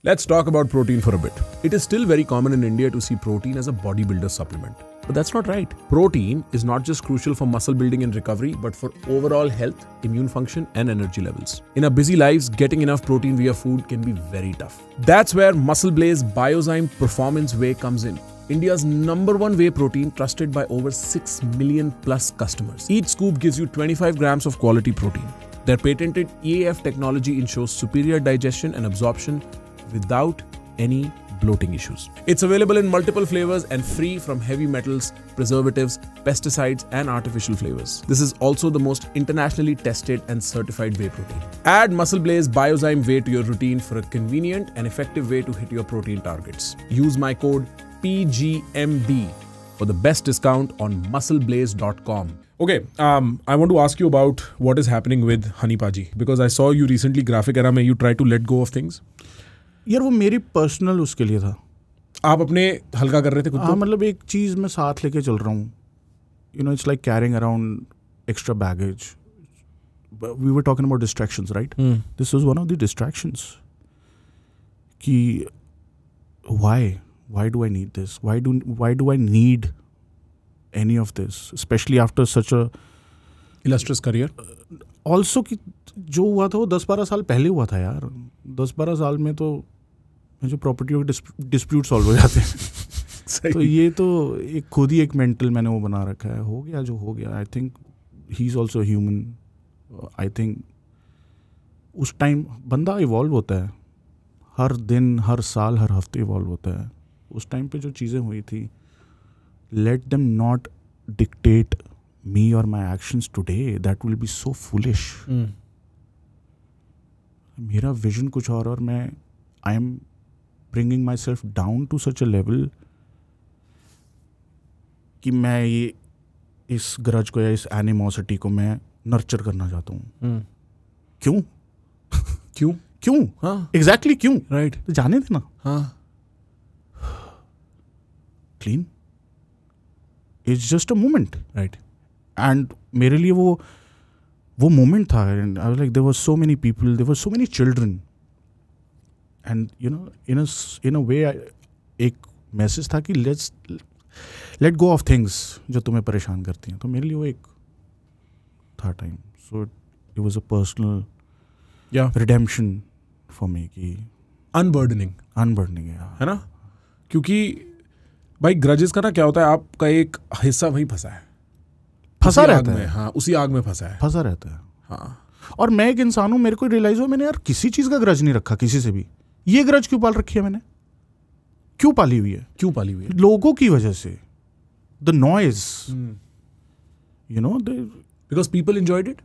Let's talk about protein for a bit. It is still very common in India to see protein as a bodybuilder supplement. But that's not right. Protein is not just crucial for muscle building and recovery, but for overall health, immune function, and energy levels. In our busy lives, getting enough protein via food can be very tough. That's where Muscle Blaze Biozyme Performance Whey comes in. India's #1 whey protein, trusted by over 6 million plus customers. Each scoop gives you 25 grams of quality protein. Their patented EAF technology ensures superior digestion and absorption without any bloating issues. It's available in multiple flavors and free from heavy metals, preservatives, pesticides, and artificial flavors. This is also the most internationally tested and certified whey protein. Add Muscle Blaze Biozyme Whey to your routine for a convenient and effective way to hit your protein targets. Use my code PGMB for the best discount on muscleblaze.com. Okay, I want to ask you about what is happening with Honey Paji, because I saw you recently graphic era में you try to let go of things. यार वो मेरी personal उसके लिए था. आप अपने हल्का कर रहे थे खुद को? मतलब एक चीज़ मैं साथ लेके चल रहा हूँ. You know, it's like carrying around extra baggage. We were talking about distractions, right? This was one of the distractions. कि why do I need this? Why do I need any of this? Especially after such a illustrious career. Also कि जो हुआ था वो 10-12 साल पहले हुआ था यार. 10-12 साल में तो जो प्रॉपर्टी के डिस्प्यूट सॉल्व हो जाते हैं. तो ये तो एक खुद ही एक मेंटल मैंने वो बना रखा है. हो गया जो हो गया. I think he is also human. I think उस टाइम बंदा इवॉल्व होता है. हर दिन, हर साल, हर हफ्ते इवॉल्व होता है. उस टाइम पे जो चीज़ें हुई थी, let them not dictate me or my actions today. That will be so foolish. मेरा विजन कुछ और मैं I am bringing myself down to such a level कि मैं ये इस ग्रज को या इस एनिमोसिटी को मैं नर्चर करना चाहता हूँ. क्यों? क्यों? हाँ, एग्जैक्टली क्यों? राइट. तो जाने देना. हाँ, clean. It's just a moment. Right. And मेरे लिए वो मोमेंट था. And I was like there were so many people, there were so many children, and you know in a way एक मैसेज था कि लेट गो ऑफ थिंग्स जो तुम्हें परेशान करती हैं. तो मेरे लिए वो एक था time. So it was a personal redemption for me कि अनबर्डनिंग है ना. क्योंकि भाई ग्रजेस का ना क्या होता है, आपका एक हिस्सा वहीं फंसा रहता है. हाँ, उसी आग में फंसा रहता है. हाँ. और मैं एक इंसान हूँ, मेरे को रियलाइज हुआ मैंने यार किसी चीज़ का ग्रज नहीं रखा किसी से भी. ये ग्रज क्यों पाल रखी है मैंने? क्यों पाली हुई है? लोगों की वजह से. The noise, you know, because people enjoyed it.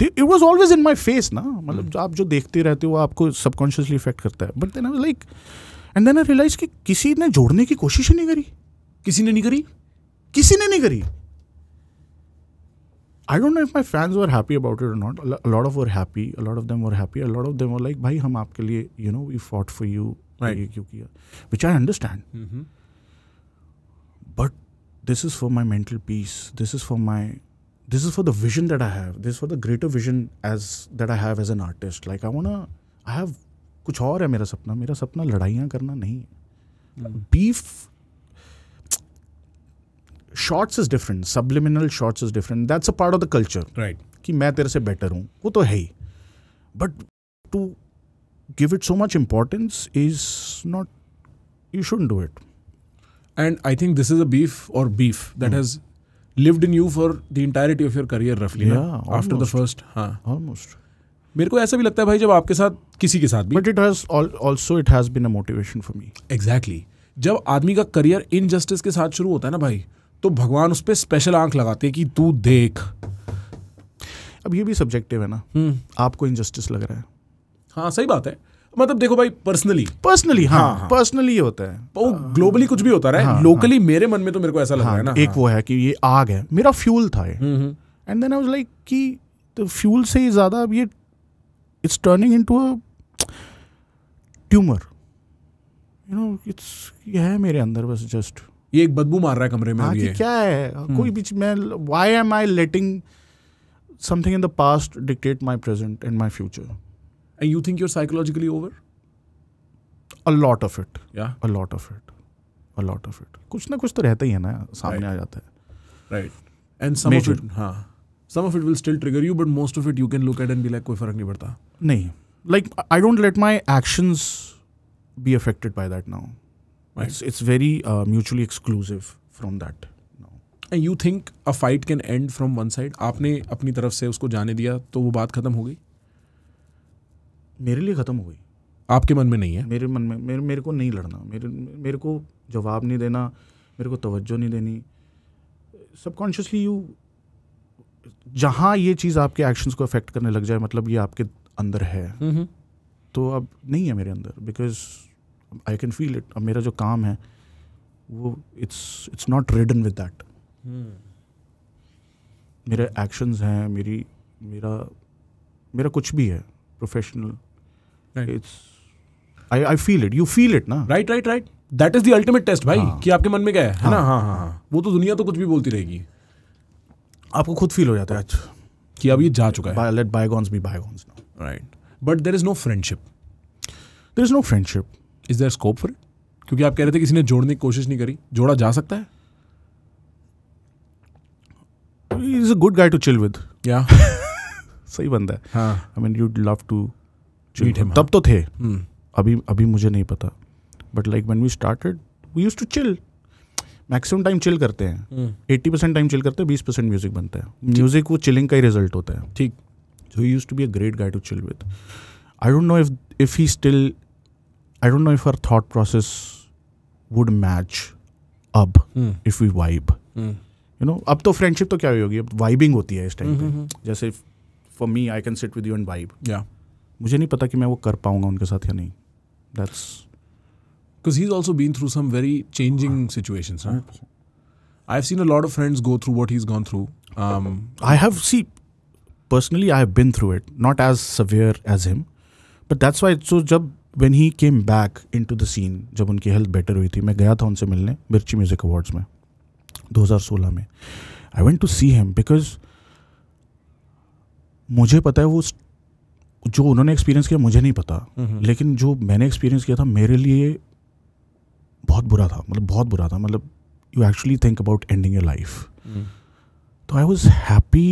It was always in my face ना. मतलब आप जो देखते रहते हो आपको सबकॉन्शियसली इफेक्ट करता है. But then I was like, and then I realise कि किसी ने जोड़ने की कोशिश ही नहीं करी. किसी ने नहीं करी. I don't know if my fans were happy about it or not. A lot of them were happy. A lot of them were like, भाई हम आपके लिए, you know, we fought for you. Right. ये क्यों किया? Which I understand. But this is for my mental peace. This is for the vision that I have. This is for the greater vision that I have as an artist. Like I have कुछ और है मेरा सपना. मेरा सपना लड़ाइयाँ करना नहीं है. Beef. Shots is different. Subliminal shots is different. That's a part of the culture. Right. कि मैं तेरे से better हूँ, वो तो है ही. But to give it so much importance is not. You shouldn't do it. And I think this is a beef that has lived in you for the entirety of your career, roughly. Yeah. After the first. हाँ. Almost. मेरे को ऐसा भी लगता है भाई, जब आपके साथ किसी के साथ भी. But it has been a motivation for me. Exactly. जब आदमी का करियर इनजस्टिस के साथ शुरू होता है ना भाई, तो भगवान उस पर स्पेशल आंख लगाते हैं कि तू देख. अब ये भी सब्जेक्टिव है ना. आपको इनजस्टिस लग रहा है. हाँ, सही बात है. मतलब देखो भाई, पर्सनली हाँ. पर्सनली होता है. वो ग्लोबली कुछ भी होता रहा है. लोकली मेरे मन में तो मेरे को ऐसा लग रहा है ना. एक वो है कि ये आग है, मेरा फ्यूल था ये. And then I was like कि तो फ्यूल से ही ज्यादा अब ये it's turning into a tumour. You know, ये है मेरे अंदर बस. जस्ट ये एक बदबू मार रहा है कमरे में. कि क्या है कोई बीच में. Why am I letting something in the past dictate my present and my future? And you think you are psychologically over? a lot of it. Yeah. A lot of it. A lot of it. कुछ ना कुछ तो रहता ही है ना, सामने आ जाता है. Right. And some of it, some of it will still trigger you, but most of it you can look at and be like, कोई फर्क नहीं पड़ता. नहीं. Like I don't let my actions be affected by that now. Right. It's very mutually exclusive from that. And you think a fight can end from one side? आपने अपनी तरफ से उसको जाने दिया तो वो बात खत्म हो गई? मेरे लिए खत्म हो गई. आपके मन में नहीं है? मेरे मन में मेरे को नहीं लड़ना, मेरे को जवाब नहीं देना, मेरे को तवज्जो नहीं देनी. सबकॉन्शियसली यू, जहाँ ये चीज़ आपके एक्शंस को अफेक्ट करने लग जाए, मतलब ये आपके अंदर है, तो अब नहीं है मेरे अंदर, because I can feel it. अब मेरा जो काम है वो it's not ridden with that. मेरे एक्शंस हैं, मेरा कुछ भी है professional, it's I feel it, you feel it ना. Right. That is the ultimate test भाई, कि आपके मन में क्या है ना. हाँ. वो तो दुनिया तो कुछ भी बोलती रहेगी, आपको खुद फील हो जाता है कि अब ये जा चुका है. Let bygones be bygones now. Right. But there is no friendship. There is no friendship. Is there scope for it? क्योंकि आप कह रहे थे किसी ने जोड़ने की कोशिश नहीं करी. जोड़ा जा सकता है? He is a good guy to chill with. या सही बंदा है. हाँ. I mean you'd love to meet him. तब तो थे. अभी मुझे नहीं पता. But like when we started we used to chill. Maximum time chill करते हैं. 80% टाइम चिल करते हैं, 20% म्यूजिक बनता है. म्यूजिक वो चिलिंग का ही रिजल्ट होता है. ठीक. So he used to be a great guy to chill with. I don't know if he still, I don't know if our thought process would match up if we vibe. You know, अब तो friendship तो क्या हुई होगी, अब vibing होती है इस टाइम पे. जैसे for me I can sit with you and vibe. मुझे नहीं पता कि मैं वो कर पाऊंगा उनके साथ या नहीं. That's because he's also been through some very changing situations. I've seen a lot of friends go through what he's gone through. Personally, I have been through it, not as severe as him, but that's why. So, when he came back into the scene, जब उनकी health better हुई थी, मैं गया था उनसे मिलने मिर्ची म्यूजिक अवार्ड्स में 2016 में. I went to see him because मुझे पता है वो जो उन्होंने एक्सपीरियंस किया मुझे नहीं पता, लेकिन जो मैंने एक्सपीरियंस किया था मेरे लिए बहुत बुरा था. मतलब you actually think about ending your life. So I was happy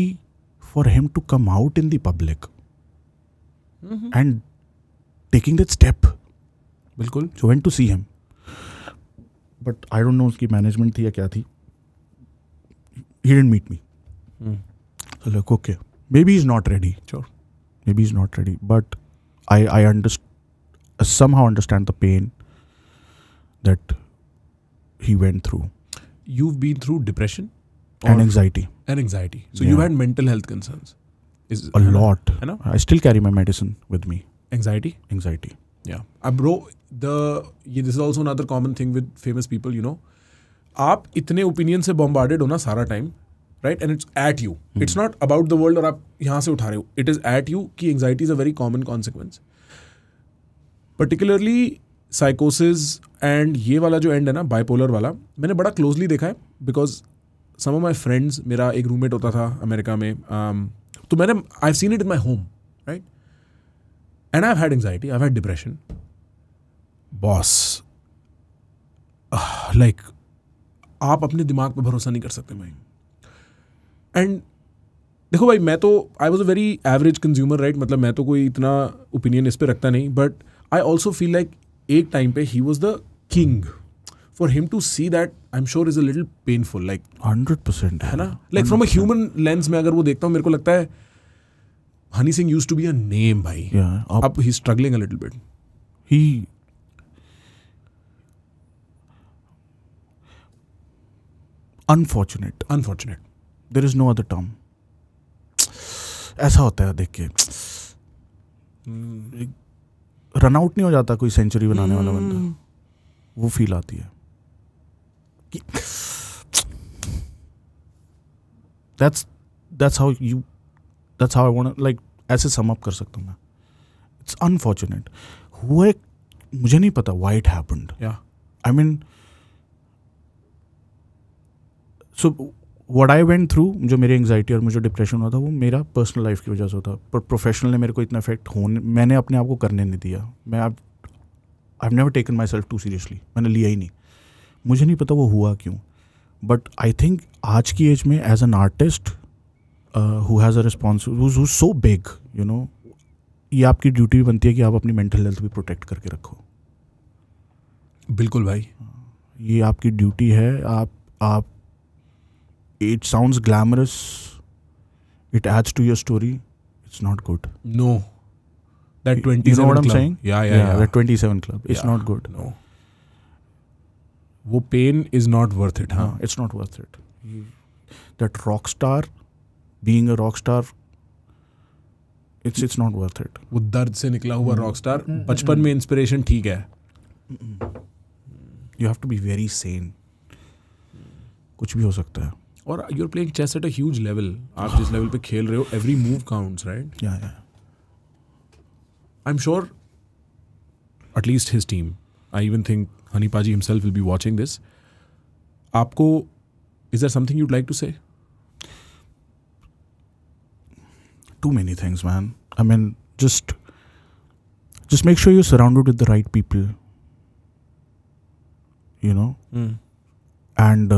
for him to come out in the public and taking that step. बिल्कुल. So went to see him, but I don't know उसकी management थी या क्या थी. He didn't meet me. So like okay, maybe he's not ready. Sure. Maybe he's not ready, but I somehow understand the pain that he went through. You've been through depression and anxiety. So you've had mental health concerns. A lot. है ना? I still carry my medicine with me. Anxiety. Yeah. Bro, this is also another common thing with famous people, you know. आप इतने opinion से bombarded हो ना सारा time, right, and it's at you. It's not about the world और आप यहाँ से उठा रहे हो. इट इज एट यू कि anxiety is a very common consequence. Particularly साइकोसिस एंड ये वाला जो एंड है ना, बाइपोलर वाला, मैंने बड़ा क्लोजली देखा है. Because some of my friends, मेरा एक रूममेट होता था अमेरिका में, तो मैंने I have seen it in my home, right, and I have had anxiety, I have had depression. Boss, like आप अपने दिमाग पे भरोसा नहीं कर सकते भाई. एंड देखो भाई, मैं तो I was a very average consumer, right, मतलब मैं तो कोई इतना ओपिनियन इस पर रखता नहीं. But I also feel like एक टाइम पे ही was the king. For him to see that I am sure is a little painful. Like 100% है ना. Like from a human lens में अगर वो देखता हूँ, मेरे को लगता है Honey Singh used to be a name भाई. अब he is struggling a little bit. He unfortunate. There is no other term. ऐसा होता है देख के, रन आउट नहीं हो जाता कोई सेंचुरी बनाने वाला बंदा. वो फील आती है कि that's how I want to, like, ऐसे सम अप कर सकता हूँ मैं. It's unfortunate. हुआ एक, मुझे नहीं पता why it happened. I mean, so what I went through, जो मेरी एंग्जाइटी और मुझे डिप्रेशन हुआ था, वो मेरा पर्सनल लाइफ की वजह से होता. पर प्रोफेशनल ने मेरे को इतना इफेक्ट मैंने अपने आप को करने नहीं दिया. मैं I've never taken myself too seriously. मैंने लिया ही नहीं. मुझे नहीं पता वो हुआ क्यों. But I think आज की एज में as an artist who has a responsibility, who's so big, you know, ये आपकी ड्यूटी भी बनती है कि आप अपनी मेंटल हेल्थ भी प्रोटेक्ट करके रखो. बिल्कुल भाई, ये आपकी ड्यूटी है. आप it sounds glamorous, it adds to your story, it's not good. no, that 27 you know what I'm club. saying? Yeah. That 27 club, it's Yeah. not good. No, वो pain is not worth it. हाँ, It's not worth it. That rock star, being a rock star, it's not worth it. वो दर्द से निकला हुआ rock star. बचपन में inspiration ठीक है. You have to be very sane. कुछ भी हो सकता है. और you're playing chess at a huge level. आप जिस लेवल पे खेल रहे हो, every move counts, right? Yeah. I'm sure at least his team, I even think Honey Paji himself will be watching this. आपको, is there something you'd like to say? Too many things, man. I mean, just make sure you're surrounded with the right people. You know? And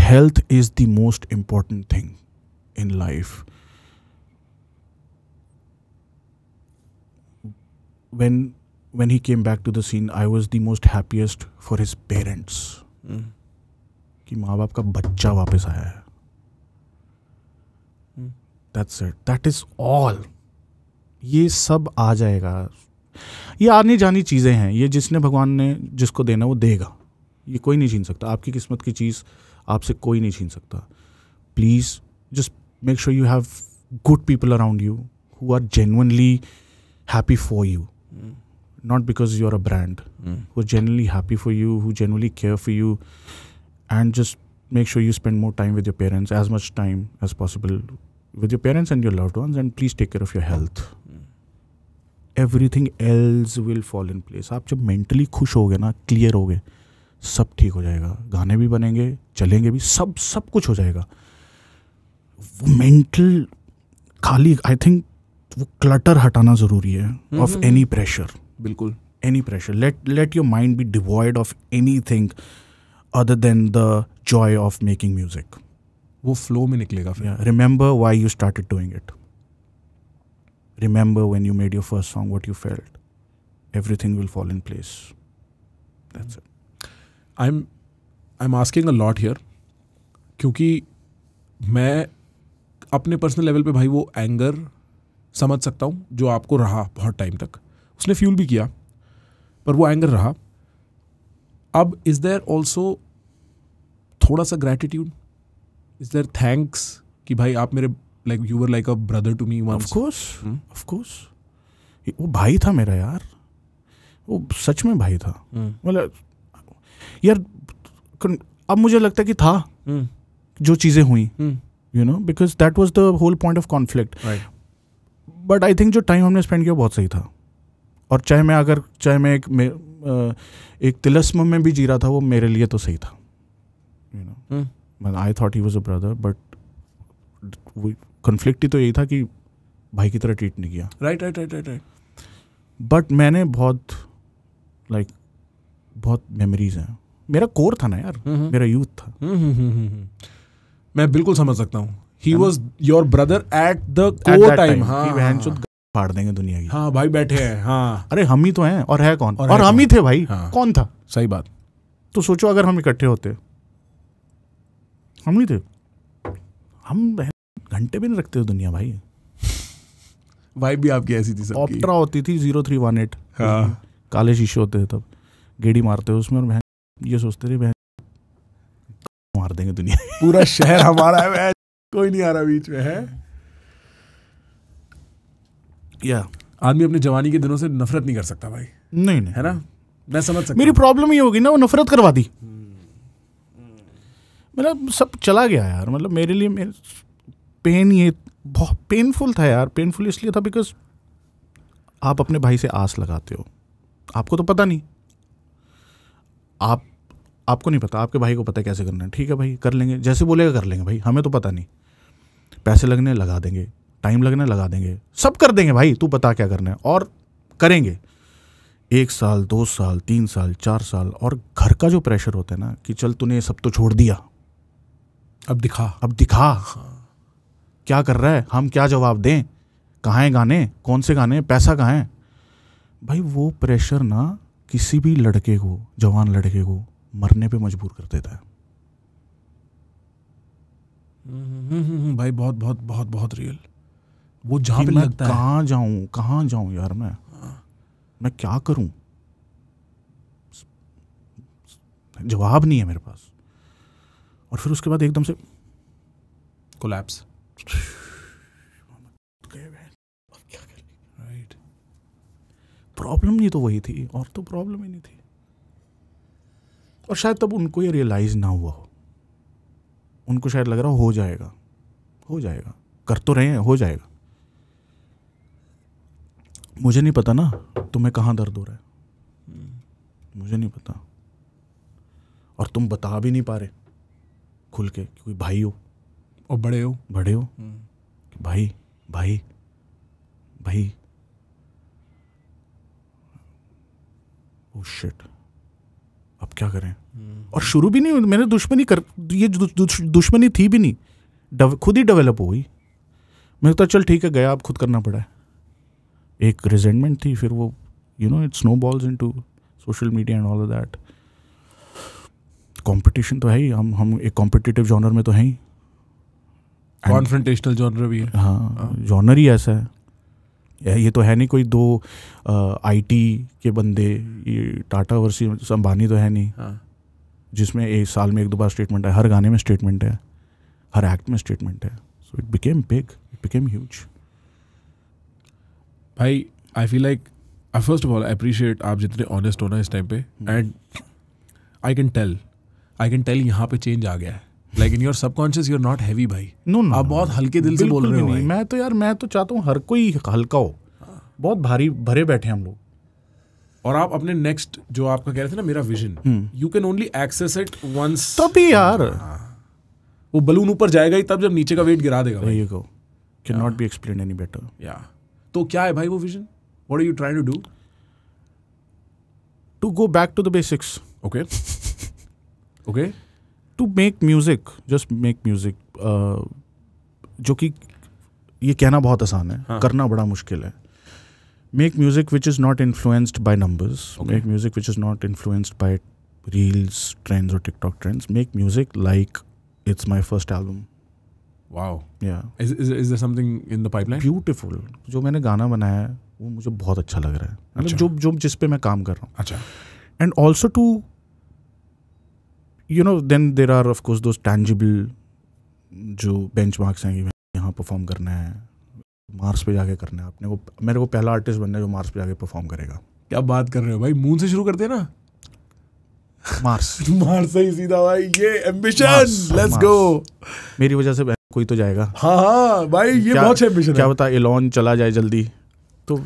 health is the most important thing in life. When he came back to the scene, I was the most happiest for his parents. कि माँ बाप का बच्चा वापस आया है. That's it. That is all. ये सब आ जाएगा. ये आने जानी चीज़ें हैं. ये जिसने भगवान ने जिसको देना वो देगा. ये कोई नहीं छीन सकता. आपकी किस्मत की चीज़ आपसे कोई नहीं छीन सकता. Please just make sure you have good people around you who are genuinely happy for you. Not because you're a brand. Who are genuinely happy for you, who genuinely care for you. And just make sure you spend more time with your parents, as much time as possible with your parents and your loved ones, and please take care of your health. Everything else will fall in place. आप जब mentally खुश होगे ना, clear होगे, सब ठीक हो जाएगा. गाने भी बनेंगे, चलेंगे भी, सब कुछ हो जाएगा. वो mental खाली, I think वो clutter हटाना ज़रूरी है of any pressure. बिल्कुल. Any pressure. Let your mind be devoid of anything other than the joy of making music. वो flow में निकलेगा फिर. Yeah. Remember why you started doing it. Remember when you made your first song, what you felt. Everything will fall in place. That's it. I'm asking a lot here, क्योंकि मैं अपने personal level पे भाई वो anger समझ सकता हूँ जो आपको रहा बहुत टाइम तक. उसने फ्यूल भी किया, पर वो एंगर रहा. अब इज देयर ऑल्सो थोड़ा सा ग्रैटिट्यूड? इज देयर थैंक्स कि भाई आप मेरे like you were like a brother to me once? Of course. वो भाई था मेरा यार. वो सच में भाई था. मतलब यार अब मुझे लगता है कि था जो चीज़ें हुई, you know, because that was the whole point of conflict. But I think जो टाइम हमने स्पेंड किया बहुत सही था. और चाहे मैं एक तिलस्म में भी जी रहा था, वो मेरे लिए तो सही था. You know, I thought he was a brother, but conflict ही तो यही था कि भाई की तरह ट्रीट नहीं किया. राइट. बट मैंने बहुत मेमोरीज हैं. मेरा कोर था ना यार, मेरा यूथ था. मैं बिल्कुल समझ सकता हूँ. He was your brother at the core time. हाँ, फाड़ देंगे दुनिया की. हाँ भाई बैठे हैं. हाँ, अरे हम ही तो हैं. और है कौन? और हम ही थे भाई. हाँ. कौन था? सही बात. तो सोचो अगर हम इकट्ठे होते, हम ही थे. हम घंटे भी नहीं रखते थे दुनिया भाई. वाइब भी आपकी ऐसी थी सबकी. ऑप्ट्रा होती थी 0318. हाँ, काले शीशे होते थे तब, गेड़ी मारते उसमें, और ये सोचते थे मार देंगे दुनिया. पूरा शहर हमारा है, कोई नहीं आ रहा बीच में है. या आदमी अपनी जवानी के दिनों से नफरत नहीं कर सकता भाई. नहीं है ना. मैं समझ सकता. मेरी प्रॉब्लम ये होगी ना, वो नफरत करवा दी. मतलब सब चला गया यार. मतलब मेरे लिए पेन ये बहुत पेनफुल था यार. पेनफुल इसलिए था बिकॉज आप अपने भाई से आस लगाते हो. आपको तो पता नहीं, आपको नहीं पता, आपके भाई को पता है कैसे करना है. ठीक है भाई, कर लेंगे, जैसे बोलेगा कर लेंगे भाई. हमें तो पता नहीं. पैसे लगने लगा देंगे, टाइम लगना लगा देंगे, सब कर देंगे भाई, तू बता क्या करना है, और करेंगे 1 साल 2 साल 3 साल 4 साल। और घर का जो प्रेशर होता है ना कि चल तूने सब तो छोड़ दिया, अब दिखा। क्या कर रहा है, हम क्या जवाब दें, कहाँ हैं गाने, कौन से गाने, पैसा कहाँ है भाई। वो प्रेशर ना किसी भी लड़के को, जवान लड़के को मरने पे मजबूर कर देता है। भाई बहुत बहुत बहुत बहुत रियल। वो जहाँ पे लगता है कहाँ जाऊँ यार, मैं क्या करूँ, जवाब नहीं है मेरे पास। और फिर उसके बाद एकदम से कोलैप्स। राइट, प्रॉब्लम नहीं तो वही थी, और तो प्रॉब्लम ही नहीं थी। और शायद तब उनको ये रियलाइज ना हुआ हो, उनको शायद लग रहा हो जाएगा, कर तो रहे हैं, हो जाएगा। मुझे नहीं पता ना तुम्हें कहाँ दर्द हो रहा है, मुझे नहीं पता, और तुम बता भी नहीं पा रहे खुल के, क्योंकि भाई हो और बड़े हो कि भाई ओह शिट, अब क्या करें। और शुरू भी नहीं, मैंने ये दुश्मनी थी भी नहीं, खुद ही डेवलप हो गई। मैं तो चल ठीक है, गया, अब खुद करना पड़ा है। एक रिजेंटमेंट थी, फिर वो it snowballs into social media and all of that. Competition तो है ही, हम एक कॉम्पिटिटिव जॉनर में तो हैं ही, कॉन्फ्रंटेशनल जॉनर भी है। हाँ, जॉनर ही ऐसा है। ये तो है नहीं कोई 2 आईटी के बंदे, ये टाटा वर्सेस अंबानी तो है नहीं। हाँ। जिसमें एक साल में 1-2 बार स्टेटमेंट है, हर गाने में स्टेटमेंट है, हर एक्ट में स्टेटमेंट है। So it became big, it became huge. भाई I feel like first of all I appreciate आप जितने ऑनेस्ट हो ना इस टाइम पे, एंड आई कैन टेल यहाँ पे चेंज आ गया है। Like in your subconscious you are not heavy भाई। नो आप बहुत हल्के दिल से बोल रहे हो भाई। मैं तो चाहता हूँ हर कोई हल्का हो, बहुत भारी भरे बैठे हम लोग। और आप अपने नेक्स्ट जो आपका कह रहे थे ना, मेरा vision, you can only access it once. तभी यार वो बलून ऊपर जाएगा ही तब जब नीचे का वेट गिरा देगा भाई। Can not be explain any better. या तो क्या है भाई वो vision? What are you trying to do? To go back to the basics. Okay to make music, just make music, जो कि ये कहना बहुत आसान है, हाँ. करना बड़ा मुश्किल है। Make music which is not influenced by numbers, make music which is not influenced by reels trends और TikTok trends. Make music like it's my first album. Wow. Yeah. Is there something in the pipeline? Beautiful. जो मैंने गाना बनाया है वो मुझे बहुत अच्छा लग रहा है, मतलब जो जिस पे मैं काम कर रहा हूँ। अच्छा। And also to then there are of course those tangible जो benchmarks हैं कि यहाँ परफॉर्म करना है, मार्स पे जाके करना है अपने को। मेरे को पहला आर्टिस्ट बनना है जो मार्स पे जाके परफॉर्म करेगा। क्या बात कर रहे हो भाई, मून से शुरू करते हैं ना। मार्स से ही सीधा भाई, ये एम्बिशन, लेट्स गो। मेरी वजह से कोई तो जाएगा। हाँ भाई, ये बहुत एम्बिशन है। क्या बता एलॉन चला जाए जल्दी, तो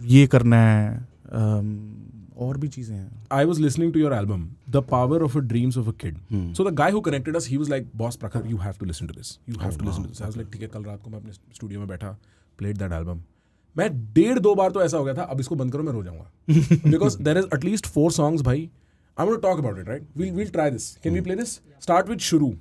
ये करना है। और भी चीजें हैं। I was listening to your album, The Power of a Dreams of a Kid. So the guy who connected us, he was like, Boss Prakhar, you have to listen to this. You have to listen to this. I was like, ठीक है, कल रात को मैं अपने studio में बैठा, played that album. मैं 1.5-2 बार तो ऐसा हो गया था, अब इसको बंद करो, मैं रो जाऊंगा. Because there is at least 4 songs, भाई. I'm going to talk about it, right? We'll try this. Can we play this? Start with Shuru.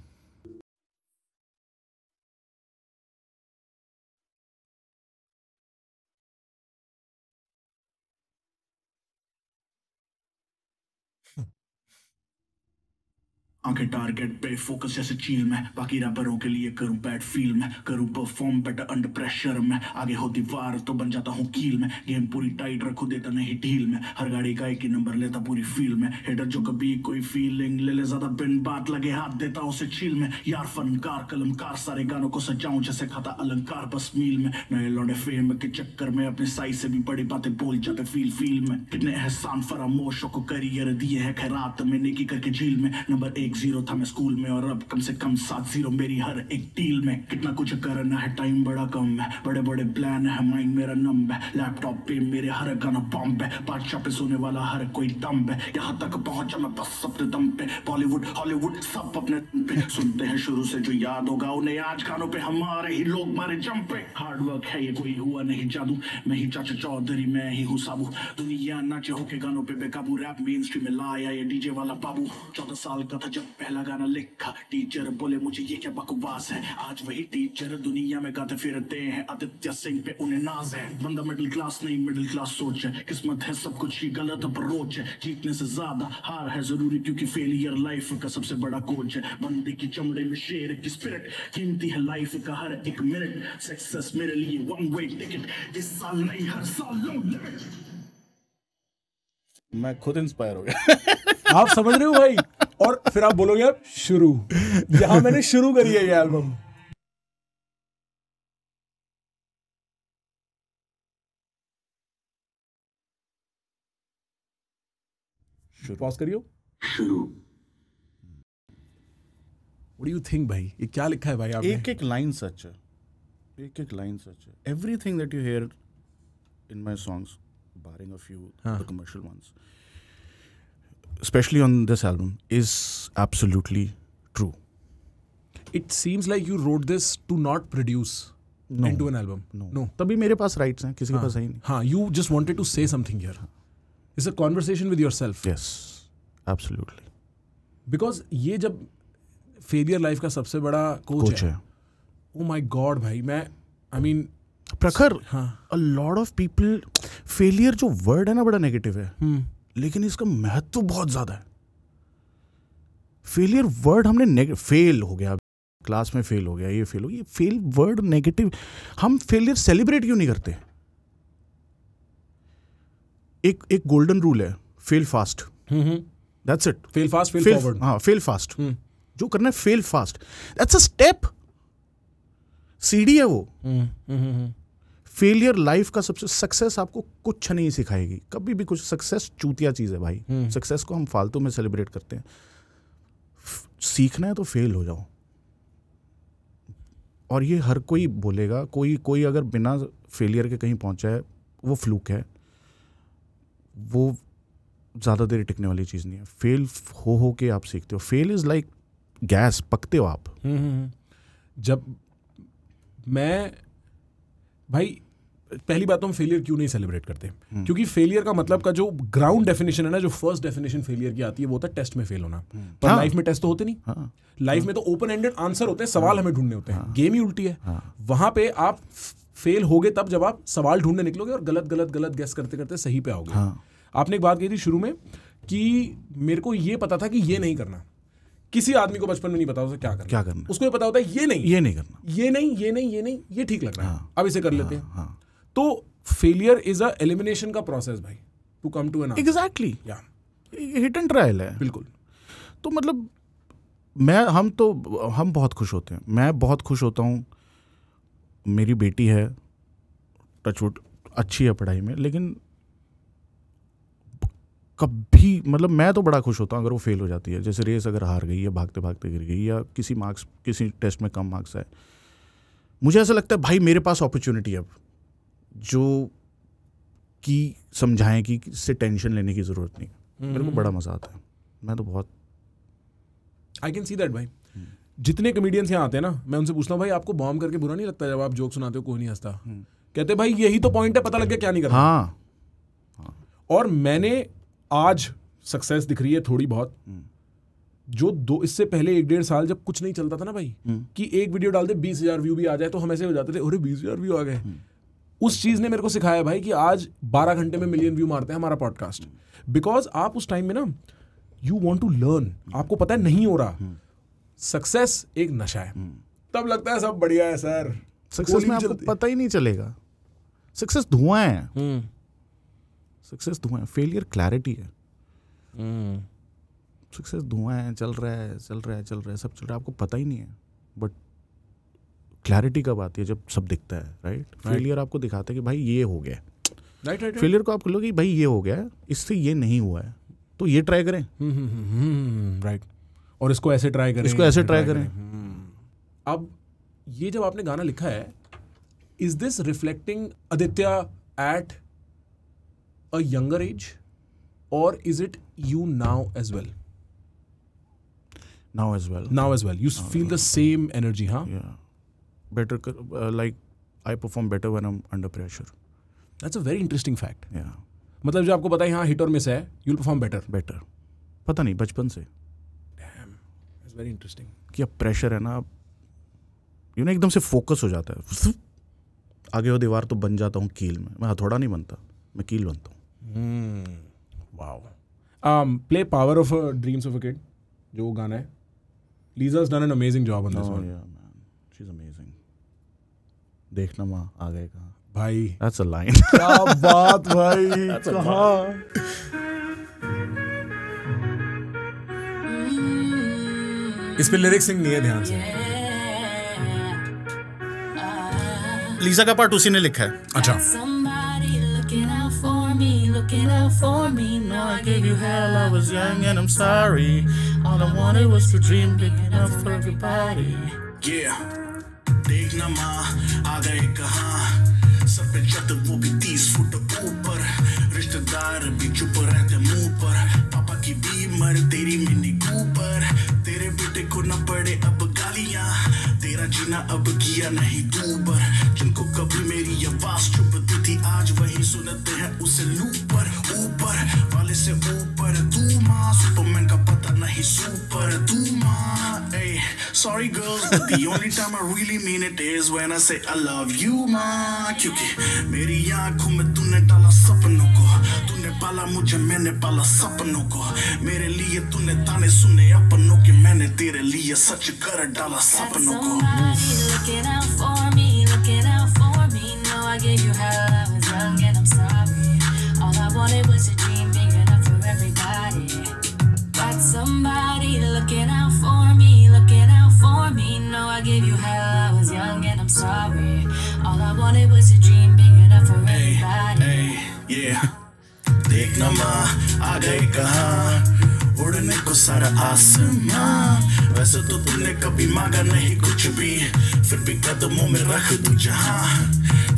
आंखें टारगेट पे फोकस जैसे चील में, बाकी रैपरों के लिए करूं बैड फील में, करूं परफॉर्म बेटर अंडर प्रेशर में, आगे हो दीवार तो बन जाता हूं कील में, गेम पूरी टाइट रखो देता नहीं ढील में, हर गाड़ी का एक ही नंबर लेता पूरी फील में, हेडर जो कभी कोई फीलिंग ले ले ज्यादा बिन बात लगे हाथ देता उसे छील में, यार फनकार कलमकार सारे गानों को सजाऊं जैसे खाता अलंकार बस मील में, नए लौटे फेम के चक्कर में अपने साइज से भी बड़ी बातें बोल जाते फील में, कितने एहसान फरामोशों को करियर दिए है खैरात में नेकी करके झील में, नंबर 1 जीरो था मैं स्कूल में और अब कम से कम 7 जीरो मेरी हर एक डील में। कितना कुछ करना है, टाइम बड़ा कम है, बड़े बड़े प्लान है, माइंड मेरा नम है, लैपटॉप पे मेरे हर गाना बम है, बादशाह पे सोने वाला हर कोई दम है, यहाँ तक पहुंचा मैं बस अपने दम पे। बॉलीवुड हॉलीवुड सब अपने दम पे सुनते हैं शुरू से, जो याद होगा उन्हें आज गानों पे हमारे ही लोग मारे जम पे। हार्ड वर्क है ये, कोई हुआ नहीं जादू, मैं ही चाचा चौधरी, मैं ही हूँ साबू, दुनिया नाचे होके गानों पे बेकाबू, रैप मेन स्ट्रीम में लाया ये डीजे वाला बाबू। 14 साल का था जब पहला गाना लिखा, टीचर बोले मुझे ये क्या बकवास है, आज वही टीचर दुनिया में गाते फिरते हैं, आदित्य सिंह पे उन्हें नाज है। बंदा मिडिल क्लास नहीं मिडिल क्लास सोच है, किस्मत है सब कुछ ही गलत अप्रोच है, जीतने से ज्यादा हार है जरूरी क्योंकि फेलियर लाइफ का सबसे बड़ा कोच है। बंदे की चमड़े में शेर की स्पिरिट, कीमती है लाइफ का हर एक मिनट, सक्सेस मेरे लिए वन वे टिकट, इस साल नहीं हर साल नो लिमिट। मैं खुद इंस्पायर हो गया। आप समझ रहे हो भाई? और फिर आप बोलोगे अब शुरू, यहां मैंने शुरू करी है ये एल्बम। पॉज करियो, शुरू। व्हाट डू यू थिंक भाई, ये क्या लिखा है भाई आपने? एक एक लाइन सच है, एक एक लाइन सच है। Everything that you here in my songs, barring a few the commercial ones, especially on this album, is absolutely true. It seems like you wrote this to not produce into an album. No. तभी मेरे पास rights हैं, किसी के पास है ही नहीं। हाँ, you just wanted to say something here. It's a conversation with yourself. Yes, absolutely. Because ये जब फेलियर लाइफ का सबसे बड़ा कोच है, oh my God भाई, I mean प्रखर, a lot of people, failure जो वर्ड है ना बड़ा नेगेटिव है, लेकिन इसका महत्व बहुत ज्यादा है। फेलियर वर्ड हमने फेल हो गया, क्लास में फेल हो गया, ये फेल हो गया, ये फेल वर्ड नेगेटिव। हम फेलियर सेलिब्रेट क्यों नहीं करते? एक गोल्डन रूल है, fail fast, that's it. Fail fast, fail forward. हाँ, फेल फास्ट, जो करना है fail fast, that's a step, सीढ़ी है वो। फेलियर लाइफ का सबसे, सक्सेस आपको कुछ नहीं सिखाएगी कभी भी कुछ। सक्सेस चूतिया चीज है भाई, सक्सेस को हम फालतू में सेलिब्रेट करते हैं। सीखना है तो फेल हो जाओ, और ये हर कोई बोलेगा। कोई अगर बिना फेलियर के कहीं पहुंचा है वो फ्लूक है, वो ज़्यादा देर टिकने वाली चीज़ नहीं है। फेल हो के आप सीखते हो। फेल इज़ लाइक गैस, पकते हो आप। जब मैं भाई, पहली बात तो हम फेलियर क्यों नहीं सेलिब्रेट करते, क्योंकि फेलियर का मतलब का जो ग्राउंड डेफिनेशन है ना, जो फर्स्ट डेफिनेशन फेलियर की आती है वो होता है टेस्ट में फेल होना। पर लाइफ में टेस्ट तो होते नहीं। लाइफ में तो ओपन एंडेड आंसर होते हैं, सवाल हमें ढूंढने होते हैं। गेम ही उल्टी है। वहां पे आप फेल होगे तब जब आप सवाल ढूंढने निकलोगे और गलत गलत गलत गेस करते करते सही पे आओगे। आपने एक बात कही थी शुरू में कि मेरे को ये पता था कि ये नहीं करना। किसी आदमी को बचपन में नहीं पता उसे क्या करना। उसको ये पता होता है ये नहीं करना, ये ठीक लग रहा है, अब इसे कर लेते हैं। तो फेलियर इज अ एलिमिनेशन का प्रोसेस भाई, to come to an answer. Exactly, hit and trial है बिल्कुल। तो मतलब हम बहुत खुश होते हैं। मैं बहुत खुश होता हूँ। मेरी बेटी है, टचवुड अच्छी है पढ़ाई में, लेकिन कभी मतलब मैं तो बड़ा खुश होता हूँ अगर वो फेल हो जाती है। जैसे रेस अगर हार गई या भागते भागते गिर गई या किसी टेस्ट में कम मार्क्स आए, मुझे ऐसा लगता है भाई मेरे पास अपॉर्चुनिटी है अब, जो कि समझाएं कि इससे टेंशन लेने की ज़रूरत नहीं। मेरे को बड़ा मज़ा आता है। मैं तो बहुत आई कैन सी दैट भाई। जितने कमेडियंस यहाँ आते हैं ना, मैं उनसे पूछता हूँ भाई आपको बॉम्ब करके बुरा नहीं लगता जब आप जोक सुनाते हो कोई नहीं हंसता? कहते भाई यही तो पॉइंट है, पता लग गया क्या नहीं करना। हाँ। और मैंने आज सक्सेस दिख रही है थोड़ी बहुत, जो इससे पहले 1-1.5 साल जब कुछ नहीं चलता था ना भाई, कि एक वीडियो डाल दे 20,000 व्यू भी आ जाए तो हम ऐसे हो जाते थे, अरे 20,000 व्यू आ गए। उस चीज ने मेरे को सिखाया भाई कि आज 12 घंटे में मिलियन व्यू मारते हैं हमारा पॉडकास्ट। बिकॉज आप उस टाइम में ना, यू वॉन्ट टू लर्न, आपको पता है नहीं हो रहा। सक्सेस एक नशा है, तब लगता है सब बढ़िया है सर। सक्सेस में आपको पता ही नहीं चलेगा। सक्सेस धुआं है, सक्सेस धुआं है। फेलियर क्लैरिटी है। सक्सेस धुआं है, चल रहा है सब चल रहा है, आपको पता ही नहीं है। बट क्लैरिटी कब आती है? जब सब दिखता है, राइट? फेलियर आपको दिखाता है कि भाई ये हो गया, राइट। फेलियर को आपको लगे भाई ये हो गया, इससे ये नहीं हुआ है तो ये ट्राई करें, राइट। और इसको ऐसे ट्राई करें, इसको ऐसे ट्राई करें। अब ये जब आपने गाना लिखा है, is this reflecting Aditya at a younger age और is it you now as well? Now as well. Now as well. You feel the same energy, huh? Yeah. Better, like I perform better when I'm under pressure. That's a very interesting fact. Yeah. मतलब जो आपको पता है हाँ hit और miss है, you'll perform better. Better. पता नहीं बचपन से. Damn. That's very interesting. कि अब प्रेशर है ना, एकदम से फोकस हो जाता है. आगे वो दीवार तो बन जाता हूँ कील में. मैं हथौड़ा नहीं बनता, मैं कील बनता हूँ. Wow. Play Power of Dreams of a Kid. जो वो गाना है. Lisa's done an amazing job on this one. Yeah, man. She's amazing. देखना माँ आ गए कहाँ. भाई. That's a line. क्या बात भाई. कहाँ. इस पे लिरिक्स सिंग नहीं है ध्यान से. लीजा का पार्ट उसी ने लिखा है. अच्छा. Looking out for me. No, I gave you hell. I was young and I'm sorry. All I wanted was to dream big enough for everybody. Yeah, देखना माँ आ गए कहाँ. सर पे छत वो भी 30 फुट ऊपर. रिश्तेदार भी चुप रहते मुंह पर. पापा की बीमर तेरी मिनी कूपर. तेरे बेटे को न पड़े अब गालियाँ. तेरा जीना अब किया नहीं दूबर. जिनको कभी मेरी आवाज चुपती थी आज वही सुनते हैं उसे लूपर. ऊपर वाले से ऊपर तू माँ. सुपरमैन का पता नहीं सुपर तू माँ. Sorry girls, but the only time I really mean it is when I say I love you माँ. क्योंकि मेरी आँखों में तूने डाला सपनों को. तूने पाला मुझे मैंने पाला सपनों को. मेरे लिए तूने ताने सुने अपनों के. मैंने तेरे लिए सच कर डाला सपनों को. Looking out for me, looking out for me. No, I gave you hell. I was young and I'm sorry. All I wanted was a dream big enough for everybody. Got somebody looking out for me, looking out for me. No, I gave you hell. I was young and I'm sorry. All I wanted was a dream big enough for everybody. Hey, yeah. देखना माँ आ गए कहाँ. उड़ने को सारा आसमां. वैसे तो तूने कभी मांगा नहीं कुछ भी. फिर भी कदमों में रख दूं जहाँ.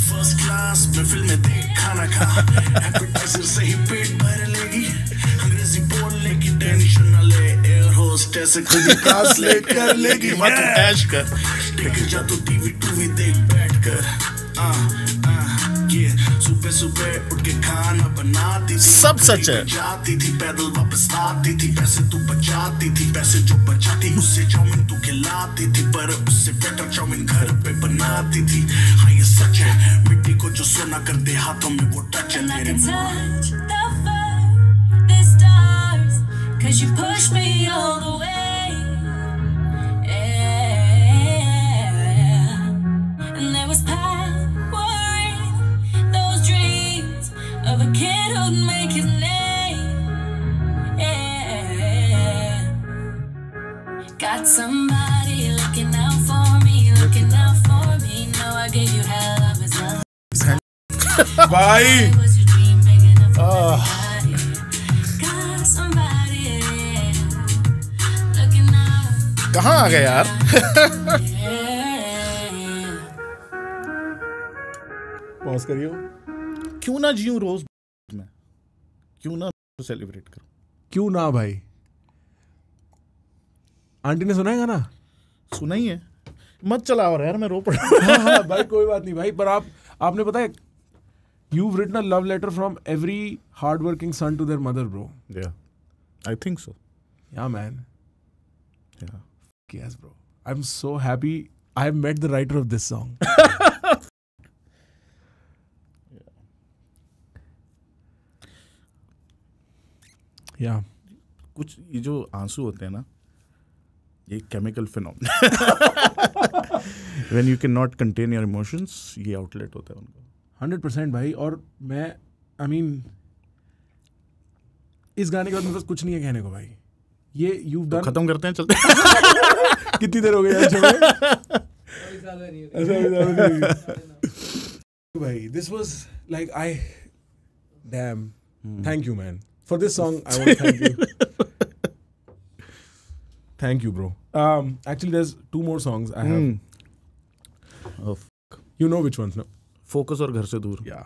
फर्स्ट क्लास में फिल्में देख खाना खा. एपेटाइजर से ही पेट भर लेगी. अंग्रेजी बोलने की टेंशन न ले. एयर होस्टेस खुद ही ट्रांसलेट कर लेगी. मत ऐश कर. टिक जा तू टीवी टूवी देख बैठ कर. सुबह सुबह उठ के खाना बनाती थी. सब सच है. जाती थी पैदल वापस आती थी. पैसे तू बचाती थी. पैसे जो बचाती उससे चाउमीन तू खिलाती थी. पर उससे बेटर चाउमीन घर पे बनाती थी. हाँ ये सच है. मिट्टी को जो सोना कर दे हाथों में वो टच है मेरे. Touch the fire, the stars, 'cause you push me all the way. Yeah. And there was power in those dreams of a kid who'd make his name. Yeah. Got somebody looking out for me, looking out for me. No, I gave you hell. I was young. भाई. Was your dream big enough for everybody? Got somebody looking out. कहाँ आ गए यार. Pause करियो. क्यों ना जीऊं रोज में. क्यों ना सेलिब्रेट करूं. क्यों ना भाई. आंटी ने सुना है गाना? सुना ही है. मत चलाओ यार मैं रो पड़ा. हाँ भाई कोई बात नहीं भाई. पर आपने पता है you've written a love letter from every hardworking son to their mother, bro. Yeah, I think so. Yeah, man. Yeah. Yes, bro. I'm so happy I have met the writer of this song. Yeah. कुछ ये जो आंसू होते हैं ना, ये chemical phenomena. When you cannot contain your emotions, ये outlet होता है उनका. 100% भाई. और मैं I mean इस गाने के बाद मेरे पास कुछ नहीं है कहने को भाई. ये you've done. खत्म करते हैं चलते. कितनी देर हो गई यार शो भाई. This was like thank you man for this song. I want to thank you. Thank you, bro. Actually, there's 2 more songs I have. You know which ones, no? Focus और घर से दूर. Yeah,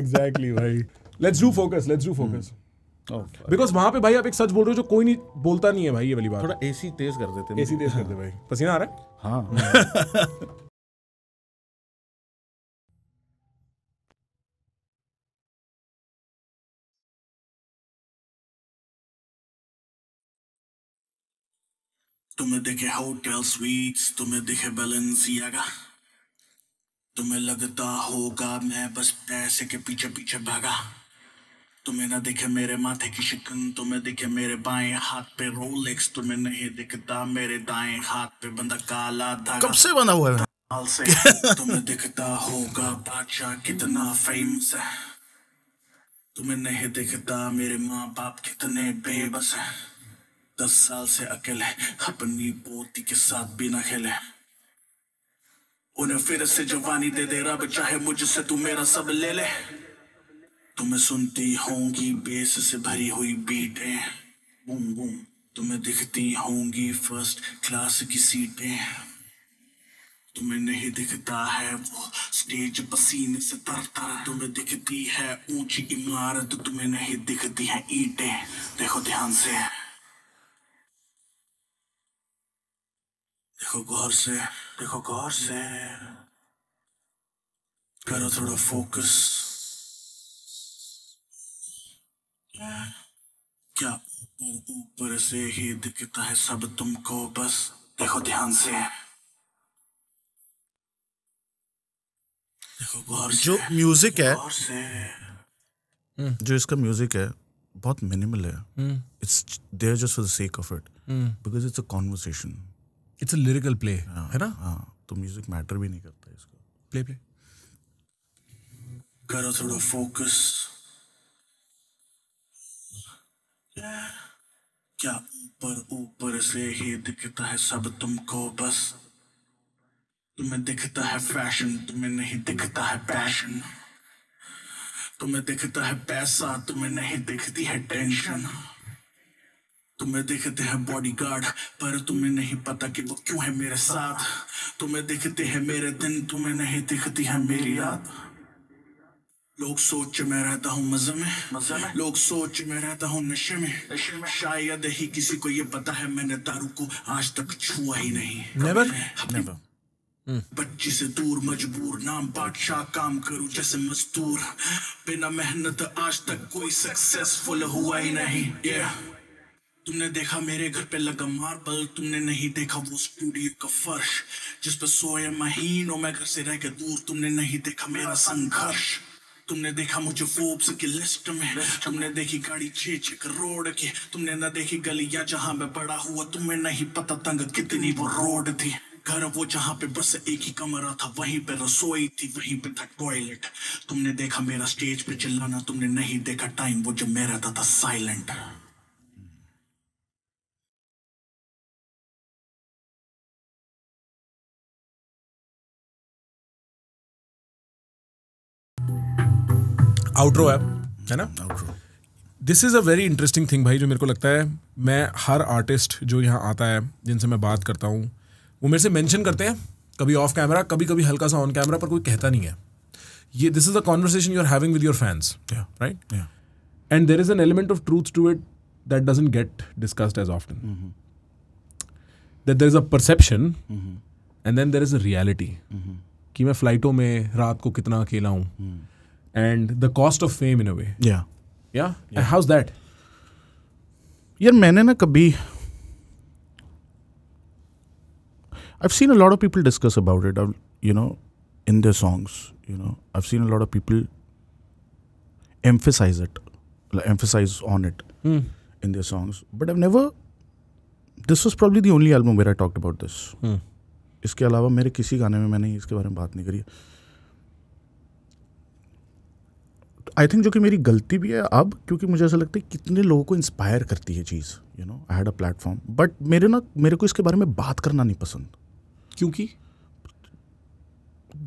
exactly, भाई. Let's do focus. Because वहाँ पे भाई आप एक सच बोल रहे हो जो कोई नहीं बोलता नहीं है भाई, ये वाली बात. थोड़ा एसी तेज कर देते. एसी तेज कर दे भाई. पसीना आ रहा है? हाँ. तुम्हें देखे होटल स्वीट्स, तुम्हें देखे बैलेंसियागा, तुम्हें लगता होगा मैं बस पैसे के पीछे पीछे भागा. तुम्हें ना देखे मेरे माथे की शिकन, तुम्हें देखे मेरे बाएं हाथ पे रोलेक्स, तुम्हें नहीं दिखता मेरे दाएं हाथ पे बंदा काला धागा. कब से बना हुआ है? हाल से तुम्हें दिखता होगा बादशाह कितना फेमस है, तुम्हें नहीं दिखता मेरे माँ बाप कितने बेबस है. 10 साल से अकेले अपनी पोती के साथ बिना खेले, उन्हें फिर से जवानी दे दे रब, चाहे मुझसे तू मेरा सब ले ले. तुम्हें सुनती होंगी बेस से भरी हुई बीटें, बूम बूम. तुम्हें दिखती होंगी फर्स्ट क्लास की सीटें, तुम्हें नहीं दिखता है वो स्टेज पसीने से तरता. तुम्हें दिखती है ऊंची इमारत, तुम्हें नहीं दिखती है ईंटें. देखो ध्यान से, देखो गौर से, देखो गौर से, करो थोड़ा फोकस. क्या ऊपर से ही दिखता है सब तुमको, बस देखो ध्यान से, देखो गौर से. जो म्यूजिक है, गौर से. जो इसका म्यूजिक है बहुत मिनिमल है. It's there just for the sake of it, because it's a conversation. It's a lyrical play, है ना? हाँ, तो म्यूजिक मैटर भी नहीं करता इसको. Play. करो थोड़ा फोकस. क्या ऊपर से ही दिखता है सब तुमको, बस तुम्हें दिखता है फैशन, तुम्हें नहीं दिखता है पैशन. तुम्हें दिखता है पैसा, तुम्हें नहीं दिखती है टेंशन. तुम्हें दिखते हैं बॉडीगार्ड, पर तुम्हें नहीं पता कि वो क्यों है मेरे साथ. तुम्हें दिखते हैं मेरे दिन, तुम्हें नहीं दिखती है मेरी रात. लोग सोच में रहता हूँ मजे में, लोग सोच में रहता हूँ नशे में. शायद ही किसी को ये पता है मैंने दारू को आज तक छुआ ही नहीं. Never. बच्ची से दूर मजबूर, नाम बादशाह काम करूं जैसे मजदूर. बिना मेहनत आज तक कोई सक्सेसफुल हुआ ही नहीं. तुमने देखा मेरे घर पे लगा मार्बल, तुमने नहीं देखा वो स्टूडियो का फर्श जिस पे सोए महीनों में घर से रह के दूर. तुमने नहीं देखा मेरा संघर्ष, तुमने देखा मुझे फोर्ब्स की लिस्ट में, तुमने देखी गाड़ी 6 करोड़ की. तुमने न देखी गलियां जहां मैं बड़ा हुआ, तुम्हें नहीं पता तंग कितनी वो रोड थी. घर वो जहां पे बस एक ही कमरा था, वहीं पे रसोई थी, वहीं पे था टॉयलेट. तुमने देखा मेरा स्टेज पे चिल्लाना, तुमने नहीं देखा टाइम वो जब मैं रहता था साइलेंट. आउट्रो है ना? Outro. This is a very interesting thing भाई, जो मेरे को लगता है मैं हर आर्टिस्ट जो यहाँ आता है जिनसे मैं बात करता हूँ वो मेरे से मेंशन करते हैं, कभी ऑफ कैमरा, कभी कभी हल्का सा ऑन कैमरा, पर कोई कहता नहीं है. ये this is a conversation you are having with your fans, right? And there is an element of truth to it that doesn't get discussed as often. That there is a perception and then there is a reality कि मैं फ्लाइटों में रात को कितना अकेला हूँ. And the cost of fame in a way. Yeah. And how's that? यार मैंने ना कभी I've seen a lot of people discuss about it, you know, in their songs. You know, I've seen a lot of people emphasize on it in their songs. But I've never. This was probably the only album where I talked about this. इसके अलावा मेरे किसी गाने में मैंने इसके बारे में बात नहीं करी. आई थिंक जो कि मेरी गलती भी है अब, क्योंकि मुझे ऐसा लगता है कितने लोगों को इंस्पायर करती है चीज़. You know, I had a platform, but मेरे को इसके बारे में बात करना नहीं पसंद. क्योंकि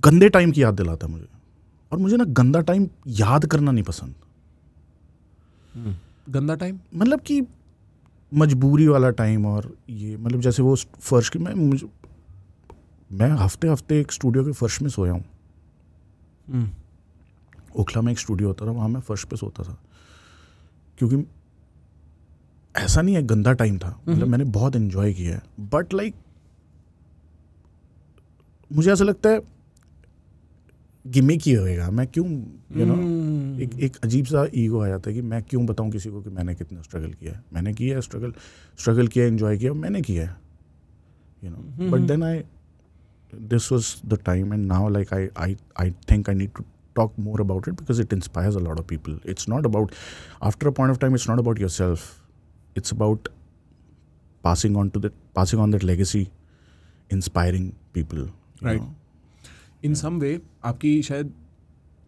गंदे टाइम की याद दिलाता है मुझे, और मुझे ना गंदा टाइम याद करना नहीं पसंद. गंदा टाइम मतलब कि मजबूरी वाला टाइम, और ये मतलब जैसे वो फर्श की मैं हफ्ते एक स्टूडियो के फर्श में सोया हूँ। ओखला में एक स्टूडियो होता था, वहाँ मैं फर्श पे सोता था, क्योंकि ऐसा नहीं है गंदा टाइम था, मतलब मैंने बहुत एंजॉय किया है, बट लाइक मुझे ऐसा लगता है गिमिक ही होएगा, मैं क्यों एक अजीब सा ईगो आ जाता है कि मैं क्यों बताऊं किसी को कि मैंने कितना स्ट्रगल किया है। मैंने किया है स्ट्रगल किया, एंजॉय किया, मैंने किया है, but then this was the time, and now like I think I need to talk more about it because it inspires a lot of people. It's not about, after a point of time, it's not about yourself, it's about passing on that legacy, inspiring people, right? In some way आपकी शायद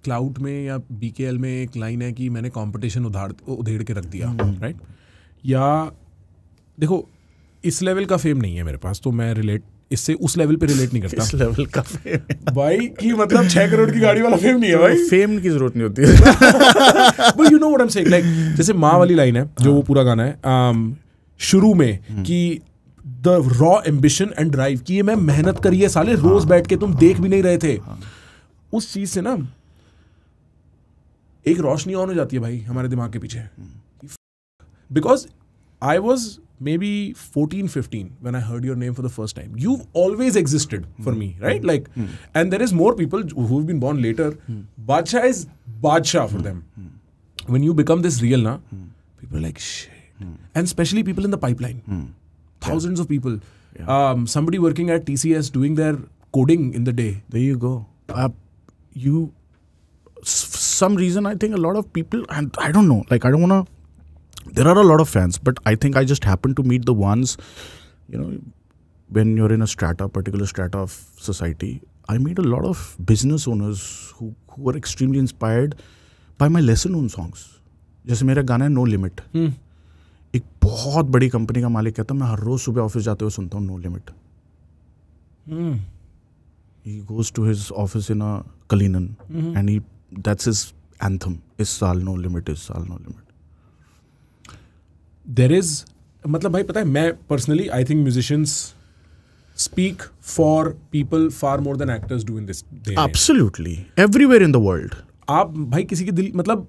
cloud में या BKL में एक line है कि मैंने competition उधेड़ के रख दिया, राइट? या देखो इस लेवल का फेम नहीं है मेरे पास, तो मैं रिलेट इससे उस लेवल पे रिलेट नहीं करता। इस लेवल का फेम भाई कि मतलब 6 करोड़ की गाड़ी वाला फेम नहीं है भाई, फेम की जरूरत नहीं होती है। But you know what I am saying, like जैसे माँ वाली लाइन है जो वो पूरा गाना है शुरू में कि the raw ambition and drive, कि ये मैं मेहनत करी है साले, रोज बैठ के तुम देख भी नहीं रहे थे, उस चीज से ना एक रोशनी ऑन हो जाती है भाई हमारे दिमाग के पीछे, because I was maybe 14-15 when I heard your name for the first time. You've always existed for me, right? Like, and there is more people who've been born later. Badshah is Badshah for them. When you become this real, na, people are like, shit. And especially people in the pipeline. Thousands of people. Somebody working at TCS doing their coding in the day. There you go. Some reason I think a lot of people, and I don't know, like I don't want to, there are a lot of fans, but I think I just happen to meet the ones, when you're in a particular strata of society, I meet a lot of business owners who are extremely inspired by my lesser known songs. जैसे मेरा गाना है no limit, एक बहुत बड़ी company का मालिक कहता है मैं हर रोज सुबह ऑफिस जाते हुए सुनता हूँ no limit. He goes to his office in a Kalinan, and that's his anthem, इस साल नो लिमिट, इस साल नो लिमिट। There is, मतलब भाई पता है, मैं personally I think musicians speak for people far more than actors do in this day. Absolutely, everywhere in the world. आप भाई किसी की दिल, मतलब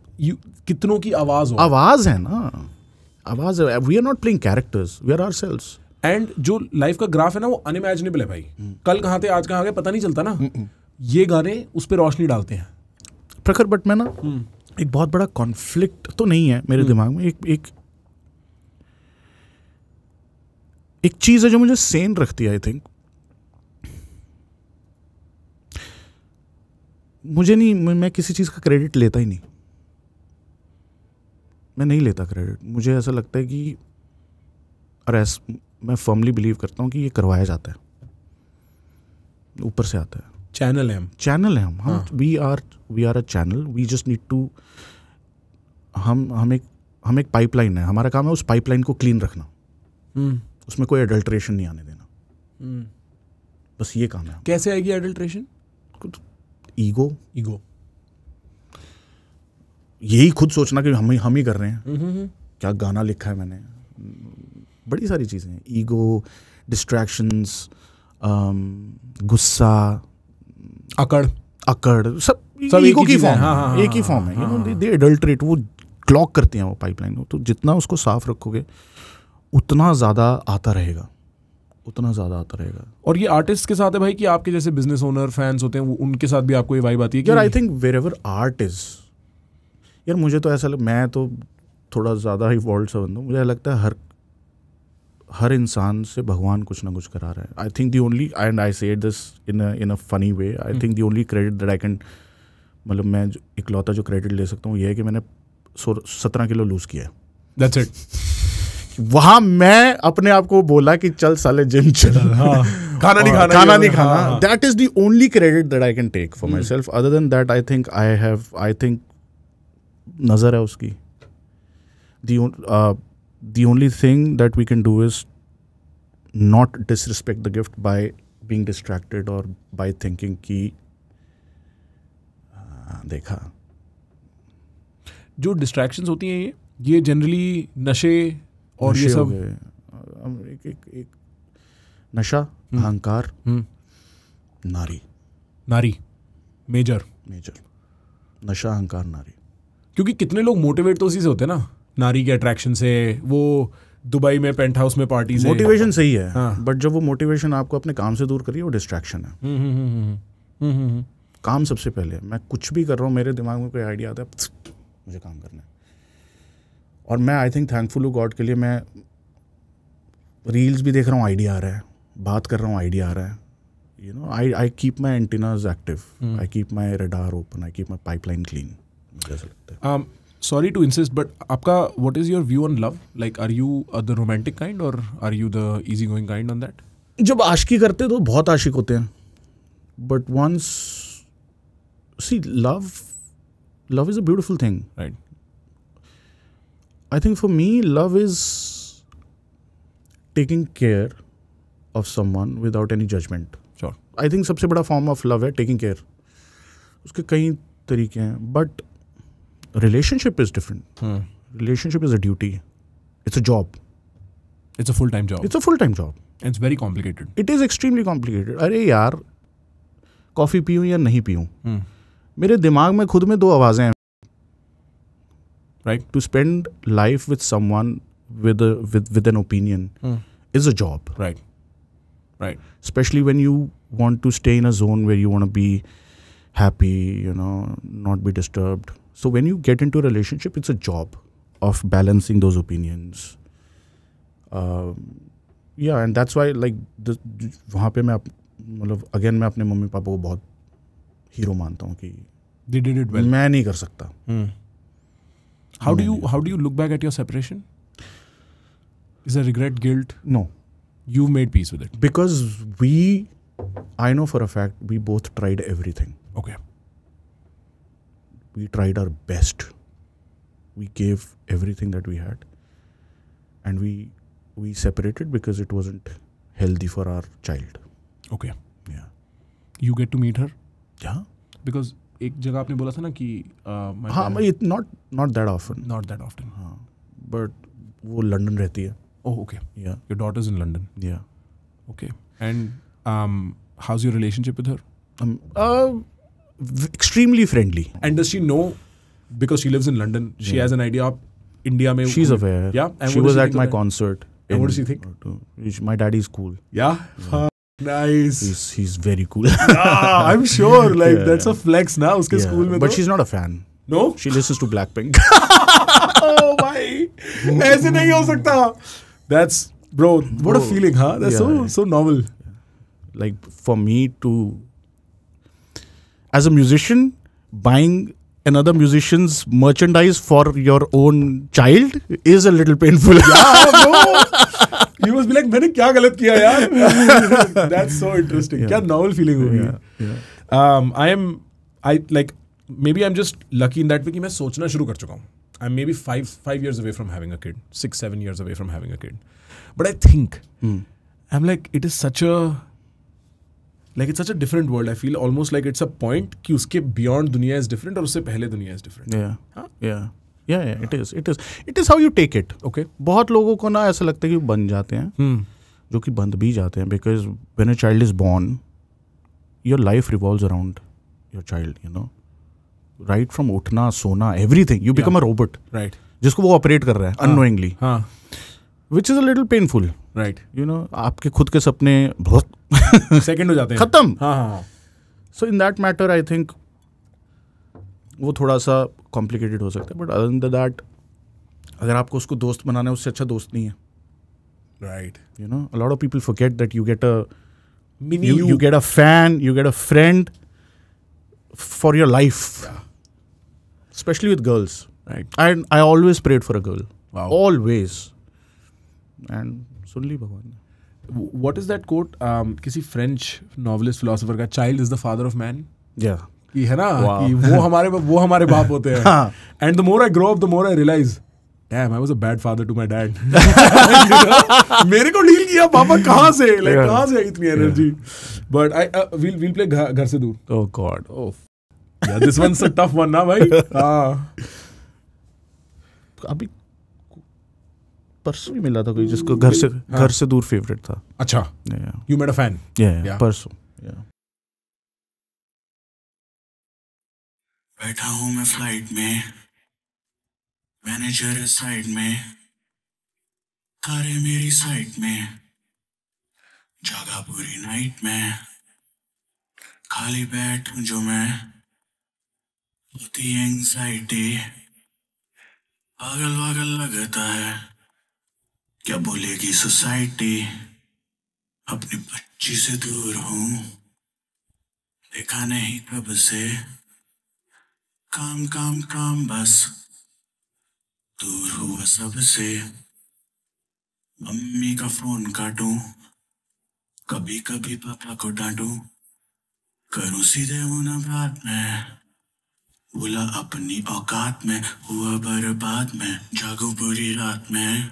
कितनों की आवाज हो, आवाज है ना, आवाज है। We are not playing characters, we are ourselves. And जो लाइफ का ग्राफ है ना वो अनइमेजिनेबल है भाई, कल कहाँ थे आज कहाँ गए पता नहीं चलता ना, ये गाने उस पर रोशनी डालते हैं। प्रखर, बट मैं ना एक बहुत बड़ा कॉन्फ्लिक्ट तो नहीं है मेरे दिमाग में, एक चीज है जो मुझे सेन रखती है। आई थिंक मैं किसी चीज का क्रेडिट लेता ही नहीं, मैं नहीं लेता क्रेडिट। मुझे ऐसा लगता है कि, और मैं फर्मली बिलीव करता हूँ कि ये करवाया जाता है, ऊपर से आता है। चैनल है हम we are a channel, we just need to, हम एक पाइपलाइन है, हमारा काम है उस पाइपलाइन को क्लीन रखना, उसमें कोई एडल्ट्रेशन नहीं आने देना, बस ये काम है। कैसे आएगी एडल्ट्रेशन? ईगो, यही खुद सोचना कि हम ही कर रहे हैं, क्या गाना लिखा है मैंने, बड़ी सारी चीजें हैं, ईगो, डिस्ट्रैक्शंस, गुस्सा, अकड़ सब ईगो की फॉर्म, एक ही फॉर्म है। दे एडल्ट्रेट, वो क्लॉग करते हैं वो पाइपलाइन को। तो जितना उसको साफ रखोगे उतना ज़्यादा आता रहेगा। और ये आर्टिस्ट के साथ है भाई कि आपके जैसे बिजनेस ओनर फैंस होते हैं, वो उनके साथ भी आपको ये वाइब आती है? यार I think wherever art is, यार मुझे तो ऐसा मैं तो थोड़ा ज़्यादा ही वर्ल्ड से बंदा हूँ, मुझे लगता है हर इंसान से भगवान कुछ ना कुछ करा रहा है। I think the only, and I said this in a funny way, I think the only credit that I can, मतलब मैं इकलौता जो क्रेडिट ले सकता हूँ ये है कि मैंने 17 किलो लूज किया है। That's it. वहां मैं अपने आप को बोला कि चल साले जिम चल, खाना नहीं खाना। That is the only credit that I can take for myself. Other than that I think नजर है उसकी। The only thing that we can do is not disrespect the gift by being distracted or by thinking कि देखा। जो distractions होती हैं ये generally नशे और ये सब एक नशा, अहंकार, नारी मेजर नशा, अहंकार, नारी. क्योंकि कितने लोग मोटिवेट तो उसी से होते हैं ना, नारी के अट्रैक्शन से, वो दुबई में पेंट हाउस में पार्टी से. मोटिवेशन सही है, हाँ. बट जब वो मोटिवेशन आपको अपने काम से दूर करिए वो डिस्ट्रैक्शन है. काम सबसे पहले. मैं कुछ भी कर रहा हूँ, मेरे दिमाग में कोई आइडिया आता है, मुझे काम करना है. और मैं आई थिंक थैंकफुल हूँ गॉड के लिए, मैं रील्स भी देख रहा हूँ, आइडिया आ रहा है, बात कर रहा हूँ, आइडिया आ रहा है. You know, I keep my antennas active, I keep my radar open, I keep my pipeline clean. मुझे ऐसा लगता है. Sorry to insist, but आपका what is your view on love? Like, are you the romantic kind or are you the easygoing kind on that? जब आशिकी करते तो बहुत आशिक होते हैं, but once see love is a beautiful thing. Right. I think for me love is taking care of someone without any judgment. Sure. I think सबसे बड़ा form of love है taking care. उसके कई तरीके हैं, but relationship is different. Relationship is a duty. It's a job. It's a full-time job. It's a full-time job. And it's very complicated. It is extremely complicated. अरे यार, coffee पीऊँ या नहीं पीऊँ, मेरे दिमाग में खुद में दो आवाज़ें हैं. Right. To spend life with someone with an opinion is a job. Right. Right. Especially when you want to stay in a zone where you want to be happy, you know, not be disturbed. So when you get into a relationship, it's a job of balancing those opinions. Yeah, and that's why like वहाँ पे मैं मतलब again मैं अपने mummy papa को बहुत hero मानता हूँ कि they did it well. मैं नहीं कर सकता. How do you look back at your separation? Is there regret, guilt? No. You've made peace with it. Because I know for a fact, we both tried everything. Okay. We tried our best. We gave everything that we had. And we separated because it wasn't healthy for our child. Okay. Yeah. You get to meet her? Yeah. Because एक जगह आपने बोला था ना कि हाँ, not that often. Not that often. हाँ, but वो लंदन रहती है. Oh, okay. Yeah. Your daughter's in London. Yeah. Okay. And how's your relationship with her? Extremely friendly. And does she know, because she lives in London, she has an idea of India mein? She's aware. Yeah. And she was at my concert. And what does she think? My daddy's cool. Yeah. Nice. He's very cool. Yeah, I'm sure. Like that's a flex now. Uske school mein. But she's not a fan. No. She listens to Blackpink. Oh भाई, ऐसे नहीं हो सकता. That's bro. What a feeling, huh? That's so novel. Like for me to, as a musician, buying another musician's merchandise for your own child is a little painful. Yeah, bro. You must be like, मैंने क्या गलत किया यार? That's so interesting. क्या novel feeling होगी? Yeah. Maybe I'm just lucky in that way कि मैं सोचना शुरू कर चुका हूँ. I'm maybe 5 years away from having a kid, 6-7 years away from having a kid. But I think I'm like, it is such a different world. I feel almost like it's a point कि उसके beyond दुनिया is different और उससे पहले दुनिया is different. Yeah. Huh? Yeah. Yeah, it is how you take it. Okay. बहुत लोगों को ना ऐसा लगता है कि बन जाते हैं, जो कि बंद भी जाते हैं, because when a child is born, your life revolves around your child, you know. Right from उठना, सोना, everything. You become a robot. Right. जिसको वो ऑपरेट कर रहा है unknowingly. हाँ. Which is a little painful. Right. You know, आपके खुद के सपने बहुत सेकंड हो जाते हैं. खत्म. हाँ. So in that matter, I think वो थोड़ा सा complicated हो सकता है. But other than that, अगर आपको उसको दोस्त बनाना है, उससे अच्छा दोस्त नहीं है. Right. You know, a lot of people forget that you get a mini you get a fan, you get a friend for your life. Yeah. Especially with girls. Right. And I always prayed for a girl. Wow. Always. And सुन ली भगवान ने. What is that quote? किसी French novelist philosopher का, child is the father of man. Yeah. कि है ना, Wow. कि वो हमारे बाप होते हैं. And the more I grow up, the more I realize, damn, I was a bad father to my dad. मेरे को डील किया पापा कहाँ से? Like कहाँ से इतनी energy? But we'll play घर से दूर. Oh God. Oh. Yeah, this one's a tough one ना भाई. हाँ. अभी परसों ही मिला था कोई जिसको घर से दूर फेवरेट था. अच्छा, you met a fan? Yeah. परसों. Yeah. बैठा हूँ मैं फ्लाइट में, मैनेजर है साइड में, तारे मेरी साइड में, जागा पूरी नाइट में, खाली बैठ हूँ जो मैं, होती एंग्जाइटी, पागल वागल लगता है, क्या बोलेगी सोसाइटी, अपनी बच्ची से दूर हूँ, देखा नहीं कब से, काम काम काम बस, दूर हुआ सबसे, मम्मी का फोन काटूं, कभी कभी पापा को डांटूं, करूं सीधे उन्हें बात में, बोला अपनी औकात में, हुआ बर्बाद में, जागूं पूरी रात में,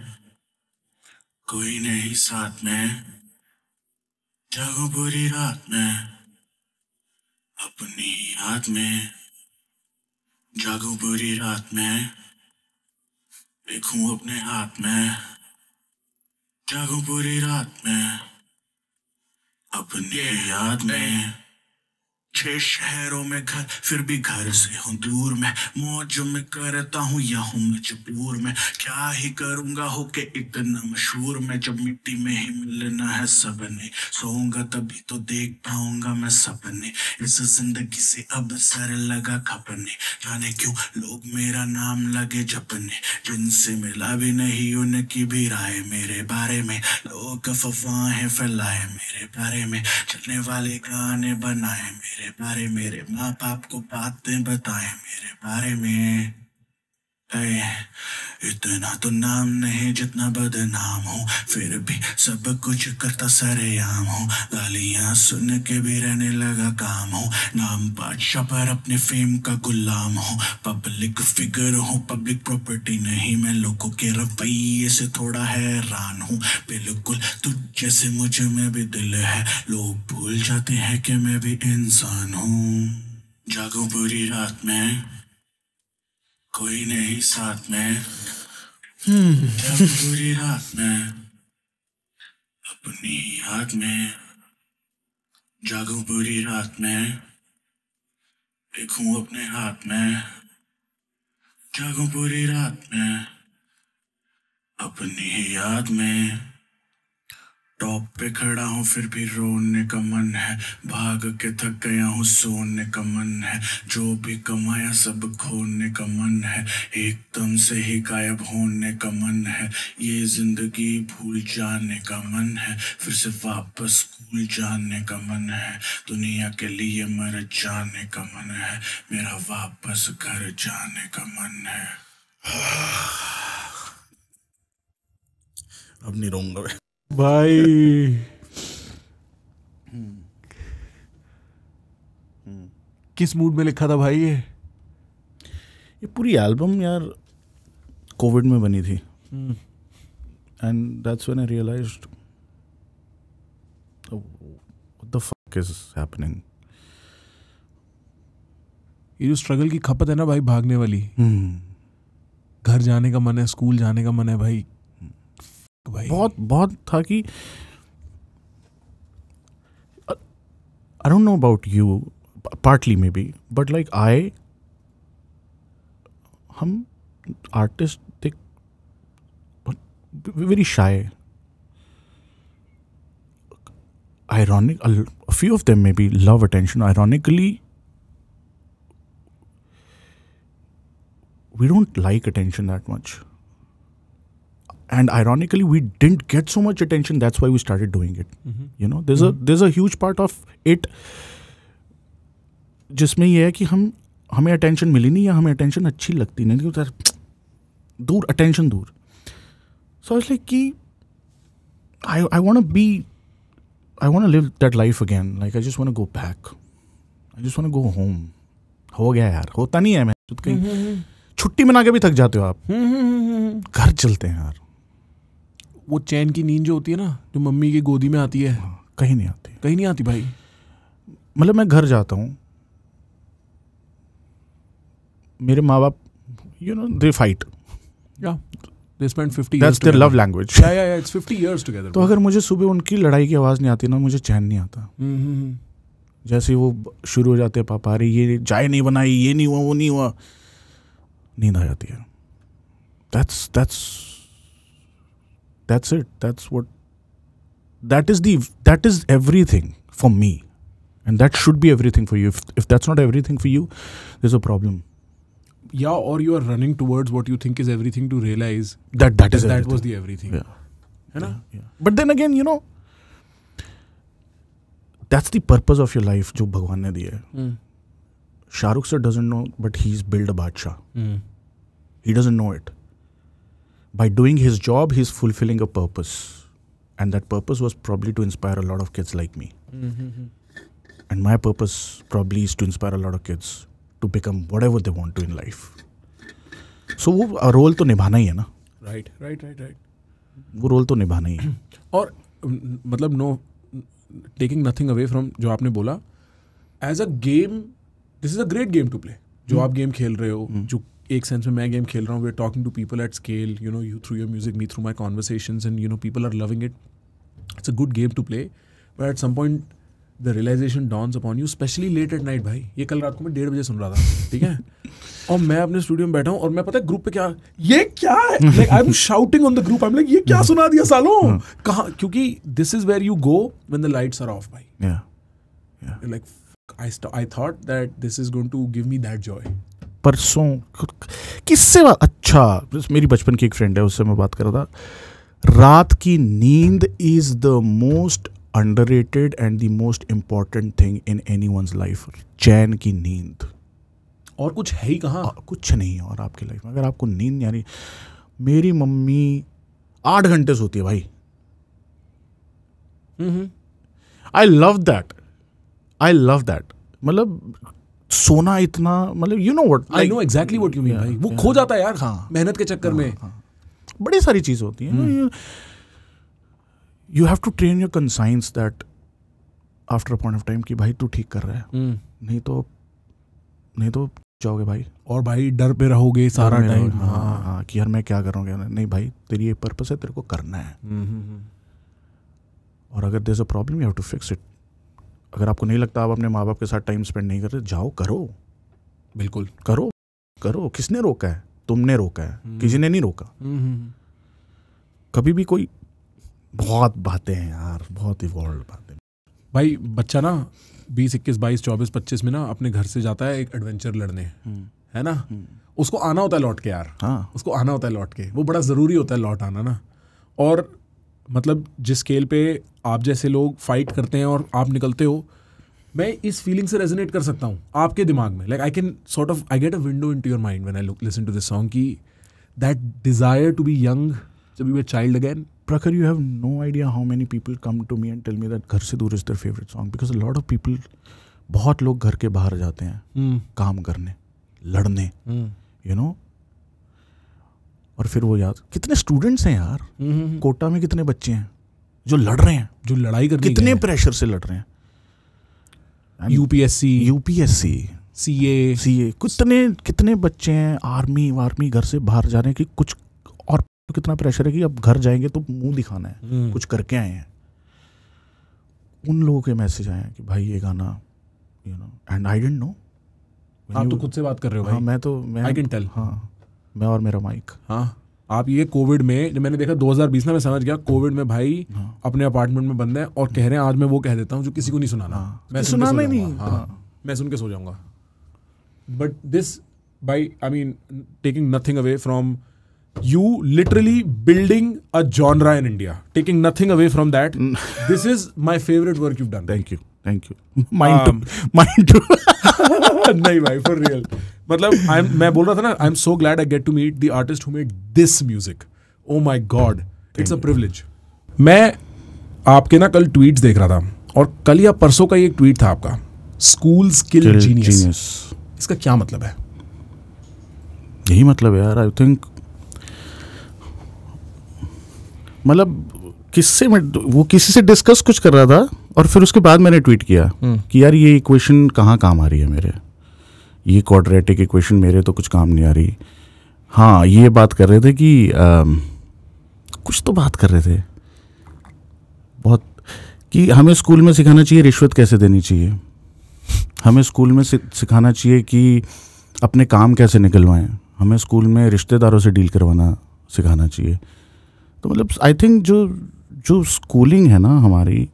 कोई नहीं साथ में, जागूं पूरी रात में, अपनी याद में, जागूं पूरी रात में, देखूं अपने हाथ में, जागूं पूरी रात में, अपनी याद में, 6 शहरों में घर, फिर भी घर से हूँ दूर मैं, मौज में करता हूँ या हूँ मजबूर में, क्या ही करूँगा होके इतना मशहूर मैं, जब मिट्टी में ही मिलना है सबने, सोऊंगा तभी तो देख पाऊंगा मैं सपने, इस जिंदगी से अब सर लगा खपने, जाने क्यों लोग मेरा नाम लगे जपने, जिनसे मिला भी नहीं उनकी भी राय मेरे बारे में, लोग अफवाहें फैलाए मेरे बारे में, चलने वाले गाने बनाए मेरे बारे, मेरे माँ बाप को बातें बताए मेरे बारे में, इतना तो नाम नहीं जितना बदनाम हूँ, फिर भी सब कुछ करता सरेआम हूँ, गालियाँ सुन के भी रहने लगा काम हूँ, नाम बादशाह पर अपने फेम का गुलाम हूँ, पब्लिक फिगर हूँ, पब्लिक प्रॉपर्टी नहीं, मैं लोगों के रवैये से थोड़ा हैरान हूँ, बिल्कुल तुझ जैसे मुझ में भी दिल है, लोग भूल जाते हैं कि मैं भी इंसान हूँ, जागूं पूरी रात में, कोई नहीं साथ में, जागूं पूरी रात में, अपनी याद में, जागूं पूरी रात में, देखूं अपने हाथ में, जागूं पूरी रात में, अपनी याद में, टॉप पे खड़ा हूँ फिर भी रोने का मन है, भाग के थक गया हूँ सोने का मन है, जो भी कमाया सब खोने का मन है, एकदम से ही गायब होने का मन है, ये जिंदगी भूल जाने का मन है, फिर से वापस स्कूल जाने का मन है, दुनिया के लिए मर जाने का मन है, मेरा वापस घर जाने का मन है. अब नहीं रहूंगा मैं भाई. किस मूड में लिखा था भाई ये पूरी एल्बम यार कोविड में बनी थी, and that's when I realised what the fuck is happening. ये जो स्ट्रगल की खपत है ना भाई, भागने वाली, घर जाने का मन है, स्कूल जाने का मन है भाई. बहुत था कि I don't know about you, partly maybe, but like हम artists, they very shy. Ironic, a few of them maybe love attention. Ironically, we don't like attention that much. And ironically, we didn't get so much attention. That's why we started doing it. You know, there's a huge part of it जिसमें ये है कि हमें attention मिली नहीं या हमें attention अच्छी लगती नहीं, दूर attention दूर. So I was like कि I want to live that life again. Like I just want to go back. I just want to go home. हो गया यार, होता नहीं है. मैं कहीं छुट्टी मना के भी थक जाते हो आप. घर चलते हैं यार. वो चैन की नींद जो होती है ना, जो मम्मी की गोदी में आती है, कहीं नहीं आती. कहीं नहीं आती भाई. मतलब मैं घर जाता हूँ, मेरे माँ बाप, you know, they fight. Yeah. They spent 50 years That's their together. love language. Yeah. It's 50 years together. तो अगर मुझे सुबह उनकी लड़ाई की आवाज़ नहीं आती ना, मुझे चैन नहीं आता. जैसे वो शुरू हो जाते हैं, पापा अरे ये चाय नहीं बनाई, ये नहीं हुआ, वो नहीं हुआ, नींद आ जाती है. That's it. That is everything for me, and that should be everything for you. If that's not everything for you, there's a problem. Yeah, or you are running towards what you think is everything to realize That is that everything. was the everything. Yeah. है ना? Yeah. But then again, you know, that's the purpose of your life जो भगवान ने दिया है. Shahrukh sir doesn't know, but he's built a Badshah. He doesn't know it. By doing his job, he's fulfilling a purpose. And that purpose was probably to inspire a lot of kids like me. And my purpose probably is to inspire a lot of kids to become whatever they want to in life. So वो role तो निभाना ही है ना. Right. वो role तो निभाना ही है. और मतलब no taking nothing away from जो आपने बोला, as a game this is a great game to play. जो आप गेम खेल रहे हो, जो एक सेंस में मैं गेम खेल रहा हूँ, we are talking to people at scale, you know, you through your music, me through my conversations, and you know people are loving it. It's a good game to play, but at some point the realisation dawns upon you, specially late at night. भाई ये कल रात को मैं 1:30 बजे सुन रहा था, ठीक है, और मैं अपने स्टूडियो में बैठा हूँ और मैं पता है ग्रुप पे क्या है, like I am shouting on the group, I am like ये क्या सुना दिया सालों, कहाँ, क्योंकि this is where you go when the lights are off. भाई like I thought that this is going to give me that joy. परसों किससे अच्छा, मेरी बचपन की एक फ्रेंड है, उससे मैं बात कर रहा था. रात की नींद is the most underrated and the most important thing in anyone's life. चैन की नींद, और कुछ है ही कहाँ, कुछ नहीं है. और आपकी लाइफ में अगर आपको नींद नहीं आ रही, मेरी मम्मी 8 घंटे सोती है भाई. I love that. मतलब सोना इतना, मतलब you know what, I know exactly what you mean. भाई वो खो जाता है यार मेहनत के चक्कर में. बड़ी सारी चीज़ होती हैं. You have to train your conscience that after a point of time कि भाई तू ठीक कर रहा है, नहीं तो जाओगे भाई. और भाई डर पे रहोगे सारा टाइम. हाँ कि यार मैं क्या कर रहा हूँ. नहीं भाई, तेरी ये पर्पस है, तेरे को करना है. और अगर there is a problem, you have to fix it. अगर आपको नहीं लगता आप अपने माँ बाप के साथ टाइम स्पेंड नहीं कर रहे, जाओ करो. बिल्कुल करो. किसने रोका है? तुमने रोका है, किसी ने नहीं रोका. कभी भी कोई, बहुत बातें हैं यार, बहुत इवॉल्व बातें. भाई बच्चा ना 20, 21, 22, 24, 25 में ना अपने घर से जाता है एक एडवेंचर लड़ने, है ना, उसको आना होता है लौट के यार. उसको आना होता है लौट के, वो बड़ा ज़रूरी होता है लौट आना ना. और मतलब जिस स्केल पे आप जैसे लोग फाइट करते हैं और आप निकलते हो, मैं इस फीलिंग से रेजोनेट कर सकता हूँ आपके दिमाग में. Like I can sort of, I get a window into your mind when I listen to this song, की that desire to be young जब you were child again. Prakhar, you have no idea how many people come to me and tell me that घर से दूर is their favorite song, because a lot of people, बहुत लोग घर के बाहर जाते हैं काम करने, लड़ने, you know, और फिर वो याद, कितने स्टूडेंट्स हैं यार, कोटा में कितने बच्चे हैं जो लड़ रहे हैं, जो लड़ाई करने, कितने प्रेशर से लड़ रहे हैं. यूपीएससी सीए कितने बच्चे हैं आर्मी घर से बाहर जा रहे हैं कि कुछ, और कितना प्रेशर है कि अब घर जाएंगे तो मुंह दिखाना है, कुछ करके आए हैं. उन लोगों के मैसेज आए हैं कि भाई ये गाना, you know, and I didn't know. आप तो खुद से बात कर रहे हो भाई. हाँ, मैं आई कैन टेल. हाँ, मैं और मेरा माइक. हाँ, आप ये कोविड में, जब मैंने देखा 2020 में, मैं समझ गया कोविड में भाई अपने अपार्टमेंट में बंद है और कह रहे हैं आज मैं वो कह देता हूँ जो किसी को नहीं सुनाना. मैं सुनाना ही नहीं. मैं सुन के सो जाऊंगा. But this, by, I mean, taking nothing away from you, literally building a genre in India, taking nothing away from that. This is my favorite work you've done. Thank you. Mine too. नहीं भाई, for real. मतलब मैं बोल रहा था ना, I'm so glad I get to meet the artist who made this music. Oh my God, it's a privilege. मैं आपके ना कल tweets देख रहा था, और कल या परसों का एक tweet था आपका, Schools kill genius. इसका क्या मतलब है? यही मतलब है यार. I think, मतलब वो किसी से डिस्कस कुछ कर रहा था, और फिर उसके बाद मैंने ट्वीट किया कि यार ये इक्वेशन कहाँ काम आ रही है मेरे, ये क्वाड्रेटिक इक्वेशन मेरे तो कुछ काम नहीं आ रही. हाँ, ये बात कर रहे थे कि कुछ तो बात कर रहे थे बहुत, कि हमें स्कूल में सिखाना चाहिए रिश्वत कैसे देनी चाहिए, हमें स्कूल में सिखाना चाहिए कि अपने काम कैसे निकलवाएं, हमें स्कूल में रिश्तेदारों से डील करवाना सिखाना चाहिए। तो मतलब आई थिंक जो स्कूलिंग है ना हमारी,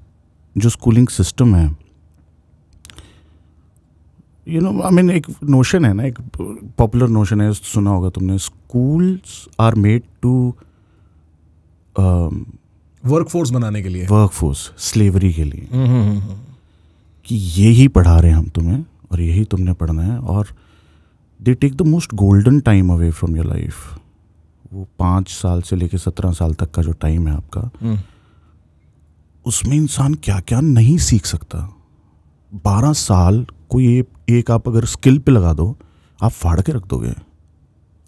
जो स्कूलिंग सिस्टम है, यू नो आई मीन एक नोशन है ना, एक पॉपुलर नोशन है, सुना होगा तुमने, schools are made to workforce बनाने के लिए, वर्कफोर्स, स्लेवरी के लिए, कि यही पढ़ा रहे हैं हम तुम्हें और यही तुमने पढ़ना है, और they take the most golden time away from your life. वो 5 साल से लेके 17 साल तक का जो टाइम है आपका, उसमें इंसान क्या क्या नहीं सीख सकता। 12 साल कोई एक आप अगर स्किल पे लगा दो, आप फाड़ के रख दोगे,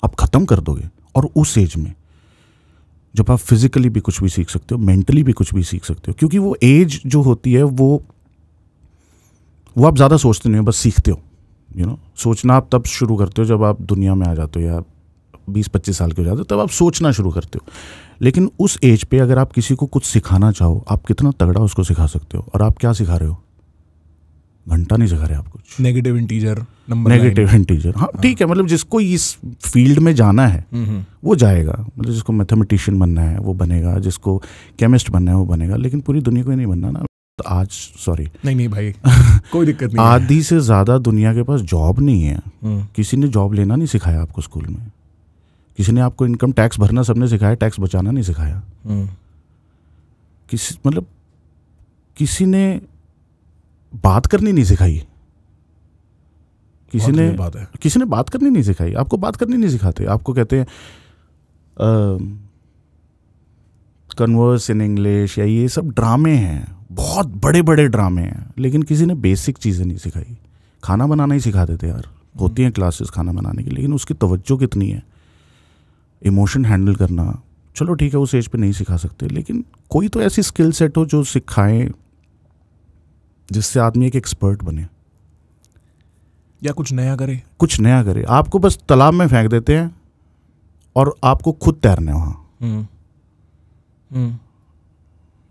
आप ख़त्म कर दोगे। और उस एज में जब आप फिजिकली भी कुछ भी सीख सकते हो, मेंटली भी कुछ भी सीख सकते हो, क्योंकि वो एज जो होती है वो आप ज़्यादा सोचते नहीं हो, बस सीखते हो। यू नो, सोचना आप तब शुरू करते हो जब आप दुनिया में आ जाते हो, या 20-25 साल के हो जाते हो, तब आप सोचना शुरू करते हो। लेकिन उस एज पे अगर आप किसी को कुछ सिखाना चाहो, आप कितना तगड़ा उसको सिखा सकते हो। और आप क्या सिखा रहे हो? घंटा नहीं सिखा रहे आप कुछ। Negative integer, number, negative integer, हाँ ठीक है, मतलब जिसको इस फील्ड में जाना है वो जाएगा, मतलब जिसको मैथमेटिशियन बनना है वो बनेगा, जिसको केमिस्ट बनना है वो बनेगा, लेकिन पूरी दुनिया को ही नहीं बनना ना। तो आज सॉरी नहीं भाई कोई दिक्कत नहीं, आधी से ज़्यादा दुनिया के पास जॉब नहीं है। किसी ने जॉब लेना नहीं सिखाया आपको स्कूल में, किसी ने आपको इनकम टैक्स भरना सबने सिखाया, टैक्स बचाना नहीं सिखाया। किसी ने बात करनी नहीं सिखाई, किसी ने बात करनी नहीं सिखाई। आपको बात करनी नहीं सिखाते, आपको कहते हैं कन्वर्स इन इंग्लिश, या ये सब ड्रामे हैं, बहुत बड़े बड़े ड्रामे हैं, लेकिन किसी ने बेसिक चीज़ें नहीं सिखाई। खाना बनाना ही सिखा देते यार, होती हैं क्लासेस खाना बनाने की, लेकिन उसकी तवज्जो कितनी है। इमोशन हैंडल करना, चलो ठीक है उस एज पे नहीं सिखा सकते, लेकिन कोई तो ऐसी स्किल सेट हो जो सिखाएं जिससे आदमी एक एक्सपर्ट बने, या कुछ नया करे। आपको बस तालाब में फेंक देते हैं और आपको खुद तैरना है वहाँ।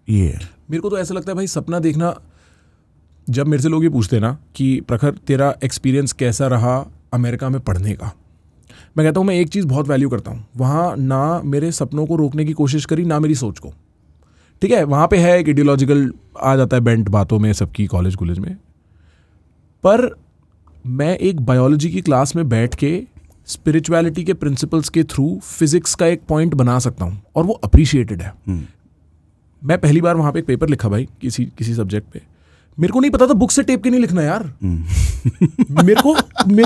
ये मेरे को तो ऐसा लगता है भाई, सपना देखना, जब मेरे से लोग ये पूछते हैं ना कि प्रखर तेरा एक्सपीरियंस कैसा रहा अमेरिका में पढ़ने का, मैं कहता हूँ मैं एक चीज़ बहुत वैल्यू करता हूँ, वहाँ ना मेरे सपनों को रोकने की कोशिश करी, ना मेरी सोच को। ठीक है, वहाँ पे है एक आइडियोलॉजिकल आ जाता है बेंट बातों में सबकी, कॉलेज में, पर मैं एक बायोलॉजी की क्लास में बैठ के स्पिरिचुअलिटी के प्रिंसिपल्स के थ्रू फिजिक्स का एक पॉइंट बना सकता हूँ, और वो अप्रिशिएटेड है। मैं पहली बार वहाँ पे एक पेपर लिखा भाई किसी सब्जेक्ट पे, मेरे को नहीं पता था बुक से टेप के नहीं लिखना यार। मेरे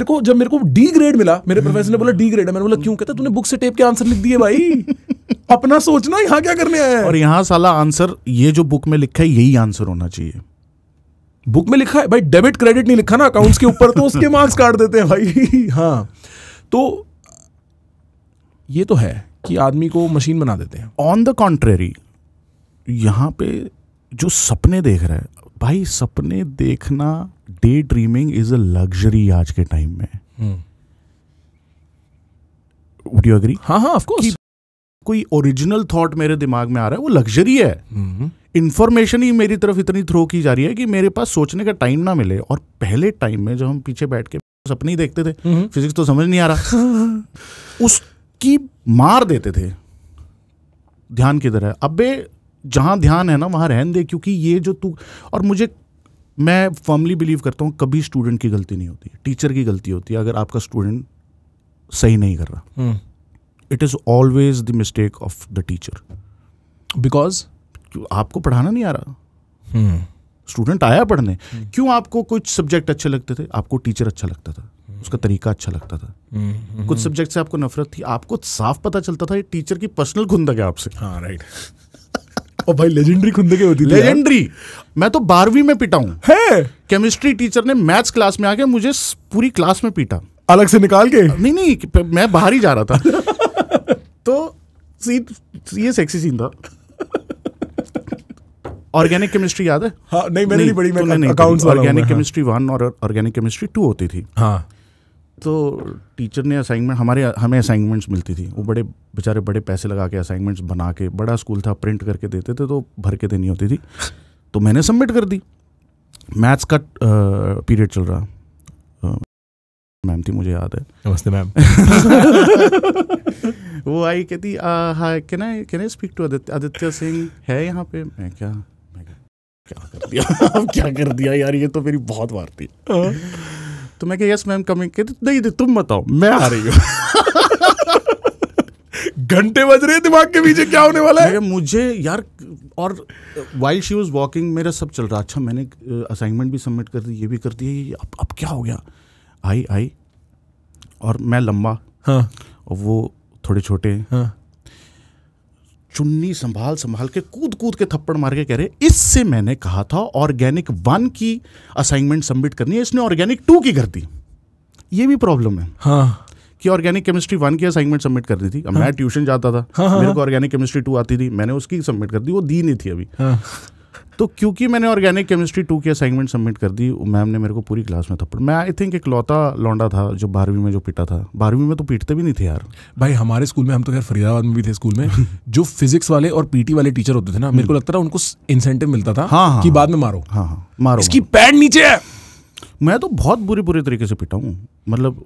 को जब मेरे को डी ग्रेड मिला, मेरे प्रोफेसर ने बोला डी ग्रेड है, मैंने बोला क्यों? कहता तूने बुक से टेप के आंसर लिख दिए भाई, अपना सोचना यहाँ क्या करने आया है। और यहाँ साला आंसर, ये जो बुक में लिखा है यही आंसर होना चाहिए। बुक में लिखा है भाई, डेबिट क्रेडिट नहीं लिखा ना अकाउंट्स के ऊपर, तो उसके मार्क्स काट देते हैं भाई। हाँ, तो ये तो है कि आदमी को मशीन बना देते हैं। ऑन द कॉन्ट्रेरी, यहाँ पे जो सपने देख रहा है भाई, सपने देखना, daydreaming is a luxury आज के टाइम में। Would you agree? हाँ ऑफ कोर्स। कोई ओरिजिनल थॉट मेरे दिमाग में आ रहा है, वो लग्जरी है। इंफॉर्मेशन ही मेरी तरफ इतनी थ्रो की जा रही है कि मेरे पास सोचने का टाइम ना मिले। और पहले टाइम में जब हम पीछे बैठ के सपने ही देखते थे, फिजिक्स तो समझ नहीं आ रहा, उसकी मार देते थे। ध्यान किधर है? अबे जहाँ ध्यान है ना वहाँ रहने दे, क्योंकि ये जो तू, और मैं फर्मली बिलीव करता हूँ कभी स्टूडेंट की गलती नहीं होती, टीचर की गलती होती है अगर आपका स्टूडेंट सही नहीं कर रहा। It is always the mistake of the teacher, because आपको पढ़ाना नहीं आ रहा। स्टूडेंट आया पढ़ने, क्यों? आपको कुछ सब्जेक्ट अच्छे लगते थे, आपको टीचर अच्छा लगता था, उसका तरीका अच्छा लगता था। कुछ सब्जेक्ट से आपको नफरत थी, आपको साफ पता चलता था ये टीचर की पर्सनल खुंदक है आपसे। हाँ राइट। और भाई लेजेंडरी खुंदकें होती थी, लेजेंडरी। मैं तो 12वीं में पिटा हूँ। केमिस्ट्री टीचर ने मैथ्स क्लास में आके मुझे पूरी क्लास में पीटा, अलग से निकाल के। नहीं, मैं बाहर ही जा रहा था। तो ये सेक्सी सीन था। ऑर्गेनिक केमिस्ट्री याद है? हाँ, नहीं मैंने नहीं पढ़ी, मैं अकाउंट्स वाला हूं। ऑर्गेनिक केमिस्ट्री 1 और ऑर्गेनिक केमिस्ट्री 2 होती थी। हाँ, तो टीचर ने असाइनमेंट हमें असाइनमेंट्स मिलती थी, वो बड़े बेचारे बड़े पैसे लगा के असाइनमेंट्स बना के, बड़ा स्कूल था, प्रिंट करके देते थे तो भर के देनी होती थी, तो मैंने सबमिट कर दी। मैथ्स का पीरियड चल रहा, मैम थी मुझे याद है, नमस्ते मैम। वो आई कहती hi can I speak to Aditya Singh है यहाँ पे? मैं क्या कर दिया अब क्या कर दिया यार, ये तो मेरी बहुत बार थी। तो मैं यस मैम कमिंग, कहती नहीं तुम बताओ, मैं आ रही हूँ। घंटे बज रहे हैं दिमाग के पीछे, क्या होने वाला है मुझे यार। और वाइल शी वाज वॉकिंग मेरा सब चल रहा, अच्छा मैंने असाइनमेंट भी सबमिट कर दी, ये भी कर दी, अब क्या हो गया। आई और मैं लंबा, हाँ, और वो थोड़े छोटे, हाँ, चुन्नी संभाल के कूद के थप्पड़ मार के कह रहे इससे मैंने कहा था ऑर्गेनिक 1 की असाइनमेंट सबमिट करनी है, इसने ऑर्गेनिक 2 की कर दी। ये भी प्रॉब्लम है, हाँ, कि ऑर्गेनिक केमिस्ट्री 1 की असाइनमेंट सबमिट कर दी थी। अब मैं ट्यूशन जाता था, मेरे को ऑर्गेनिक केमिस्ट्री 2 आती थी, मैंने उसकी सबमिट कर दी, वो दी नहीं थी अभी। तो क्योंकि मैंने ऑर्गेनिक केमिस्ट्री 2 की असाइनमेंट सबमिट कर दी, मैम ने मेरे को पूरी क्लास में थप्पड़। मैं आई थिंक इकलौता लौंडा था जो 12वीं में जो पीटा था। 12वीं में तो पीटते भी नहीं थे यार भाई। हमारे स्कूल में, हम तो खैर फरीदाबाद में भी थे स्कूल में, जो फिजिक्स वाले और पीटी वाले टीचर होते थे ना, मेरे को लगता था उनको इंसेंटिव मिलता था कि बाद में मारो, मारो, इसकी पैड नीचे है। मैं तो बहुत बुरे तरीके से पिटा हूँ, मतलब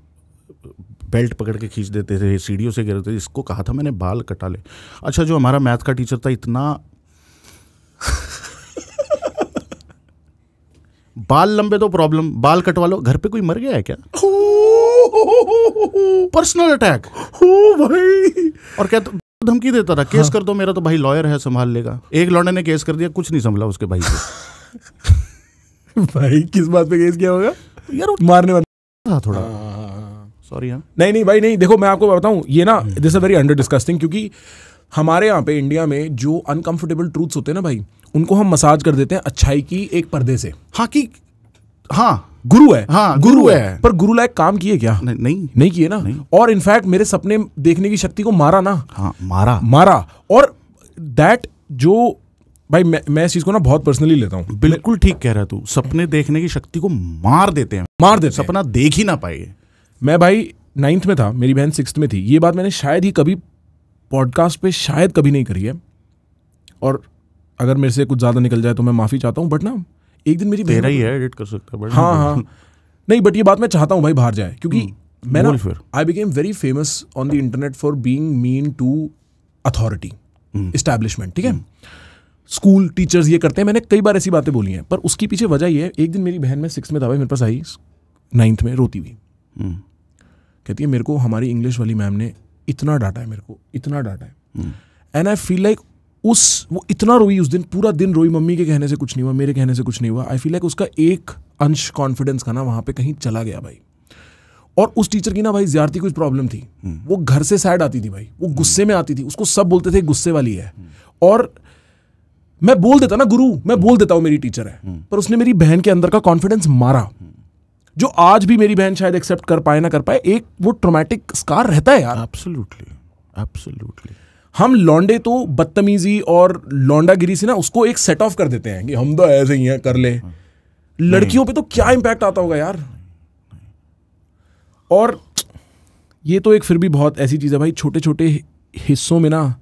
बेल्ट पकड़ के खींच देते थे, सीढ़ियों से गिरते थे, इसको कहा था मैंने बाल कटा ले। अच्छा जो हमारा मैथ का टीचर था, इतना बाल लंबे तो प्रॉब्लम, बाल कटवा लो, घर पे कोई मर गया है क्या? पर्सनल अटैक भाई। और क्या धमकी देता था, केस कर दो, मेरा तो भाई लॉयर है संभाल लेगा। एक लौंडे ने केस कर दिया, कुछ नहीं संभला उसके भाई से। भाई किस बात पे केस किया होगा यार? मारने वाला था थोड़ा, सॉरी। हाँ नहीं भाई नहीं, देखो मैं आपको बताऊं, ये ना this is very under disgusting, क्योंकि हमारे यहाँ पे इंडिया में जो अनकंफर्टेबल ट्रूथ्स होते हैं ना भाई, उनको हम मसाज कर देते हैं अच्छाई की एक पर्दे से। हाँ कि हाँ गुरु है, हाँ गुरु है, पर गुरु लायक काम किए क्या? नहीं किए ना। और इनफैक्ट मेरे सपने देखने की शक्ति को मारा ना। हाँ मारा। और दैट जो भाई मैं इस चीज को ना बहुत पर्सनली लेता हूँ। बिल्कुल ठीक कह रहा है तू, सपने देखने की शक्ति को मार देते हैं, सपना देख ही ना पाए। मैं भाई 9th में था, मेरी बहन 6th में थी। ये बात मैंने शायद ही कभी पॉडकास्ट पे शायद कभी नहीं करी है, और अगर मेरे से कुछ ज़्यादा निकल जाए तो मैं माफ़ी चाहता हूँ। बट ना एक दिन मेरी तेरा ही है, एडिट कर सकता है। हाँ नहीं, बट ये बात मैं चाहता हूँ भाई बाहर जाए, क्योंकि मैं ना I became very famous on the internet for being mean to authority, establishment. ठीक है, स्कूल टीचर्स ये करते हैं, मैंने कई बार ऐसी बातें बोली हैं, पर उसकी पीछे वजह ये है, एक दिन मेरी बहन, मैं 6th में था भाई, मेरे पास आई 9th में रोती हुई, कहती है मेरे को हमारी इंग्लिश वाली मैम ने इतना डांटा है, मेरे को इतना डांटा है। एंड आई फील लाइक वो इतना रोई उस दिन, पूरा दिन रोई, मम्मी के कहने से कुछ नहीं हुआ, मेरे कहने से कुछ नहीं हुआ। आई फील लाइक उसका एक अंश कॉन्फिडेंस का ना वहाँ पे कहीं चला गया भाई। और उस टीचर की ना भाई ज्यादती कुछ प्रॉब्लम थी, वो घर से सैड आती थी भाई, वो गुस्से में आती थी, उसको सब बोलते थे गुस्से वाली है। और मैं बोल देता ना गुरु, मैं बोल देता हूँ मेरी टीचर है, पर उसने मेरी बहन के अंदर का कॉन्फिडेंस मारा, जो आज भी मेरी बहन शायद एक्सेप्ट कर पाए ना कर पाए। एक वो ट्रॉमेटिक स्कार रहता है यार। एब्सोल्युटली। हम लौंडे तो बदतमीजी और लौंडागिरी से ना उसको एक सेट ऑफ कर देते हैं कि हम तो ऐसे ही हैं, कर ले। लड़कियों पे तो क्या इंपैक्ट आता होगा यार। और ये तो एक फिर भी बहुत ऐसी चीज़ है भाई, छोटे छोटे हिस्सों में ना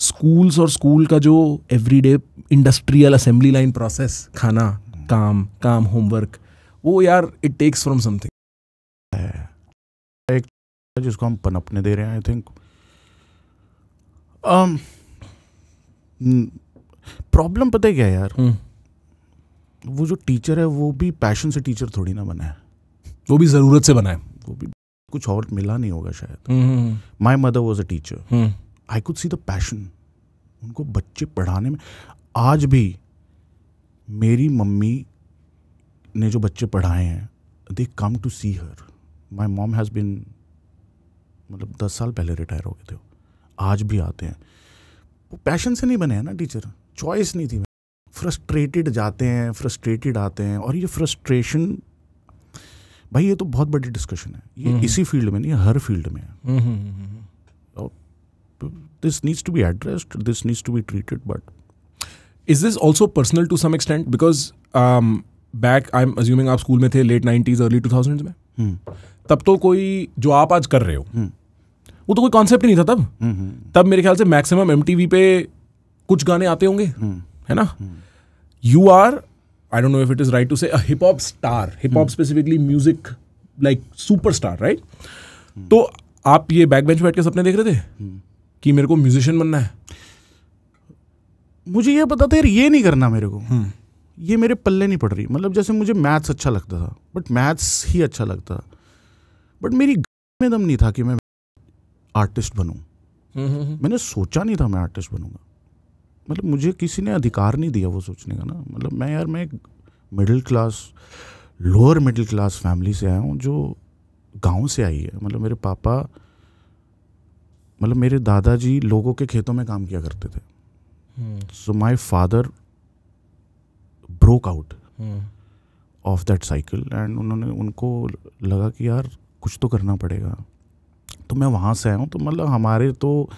स्कूल्स और स्कूल का जो everyday industrial assembly line process, खाना, काम होमवर्क, वो यार इट टेक्स फ्रॉम समथिंग, एक जिसको हम पनपने दे रहे हैं। आई थिंक प्रॉब्लम पता है क्या है यार, वो जो टीचर है वो भी पैशन से टीचर थोड़ी ना बना है, वो भी ज़रूरत से बना है, वो भी कुछ और मिला नहीं होगा शायद। My mother was a teacher, I could see the passion उनको बच्चे पढ़ाने में। आज भी मेरी मम्मी ने जो बच्चे पढ़ाए हैं, they come to see her. My mom has been, मतलब 10 साल पहले रिटायर हो गए थे, आज भी आते हैं। वो पैशन से नहीं बने हैं ना टीचर, चॉइस नहीं थी। फ्रस्ट्रेटेड जाते हैं, फ्रस्ट्रेटेड आते हैं, और ये फ्रस्ट्रेशन भाई ये तो बहुत बड़ी डिस्कशन है। ये इसी फील्ड में नहीं, हर फील्ड में है। This needs to be addressed, this needs to be treated. But is this also personal to some extent? Because back I am assuming आप स्कूल में थे लेट 90s अर्ली 2000s में, तब तो कोई जो आप आज कर रहे हो वो तो कोई कॉन्सेप्ट ही नहीं था तब मेरे ख्याल से मैक्सिमम MTV पे कुछ गाने आते होंगे, है ना? You are, I don't know if it is right to say, a hip hop star, hip hop specifically music like superstar, right? तो आप ये बैक बेंच बैठ के सपने देख रहे थे कि मेरे को म्यूजिशियन बनना है? मुझे ये पता था यार ये नहीं करना मेरे को, ये मेरे पल्ले नहीं पड़ रही। मतलब जैसे मुझे मैथ्स अच्छा लगता था, बट मैथ्स ही अच्छा लगता था, बट मेरी में दम नहीं था कि मैं आर्टिस्ट बनूं। मैंने सोचा नहीं था मैं आर्टिस्ट बनूंगा। मतलब मुझे किसी ने अधिकार नहीं दिया वो सोचने का ना। मतलब मैं एक middle class, lower middle class family से आया हूँ जो गांव से आई है। मतलब मेरे पापा, मतलब मेरे दादाजी लोगों के खेतों में काम किया करते थे। So my father broke out of that cycle and उनको लगा कि यार कुछ तो करना पड़ेगा। तो मैं वहाँ से आया हूँ। तो मतलब हमारे तो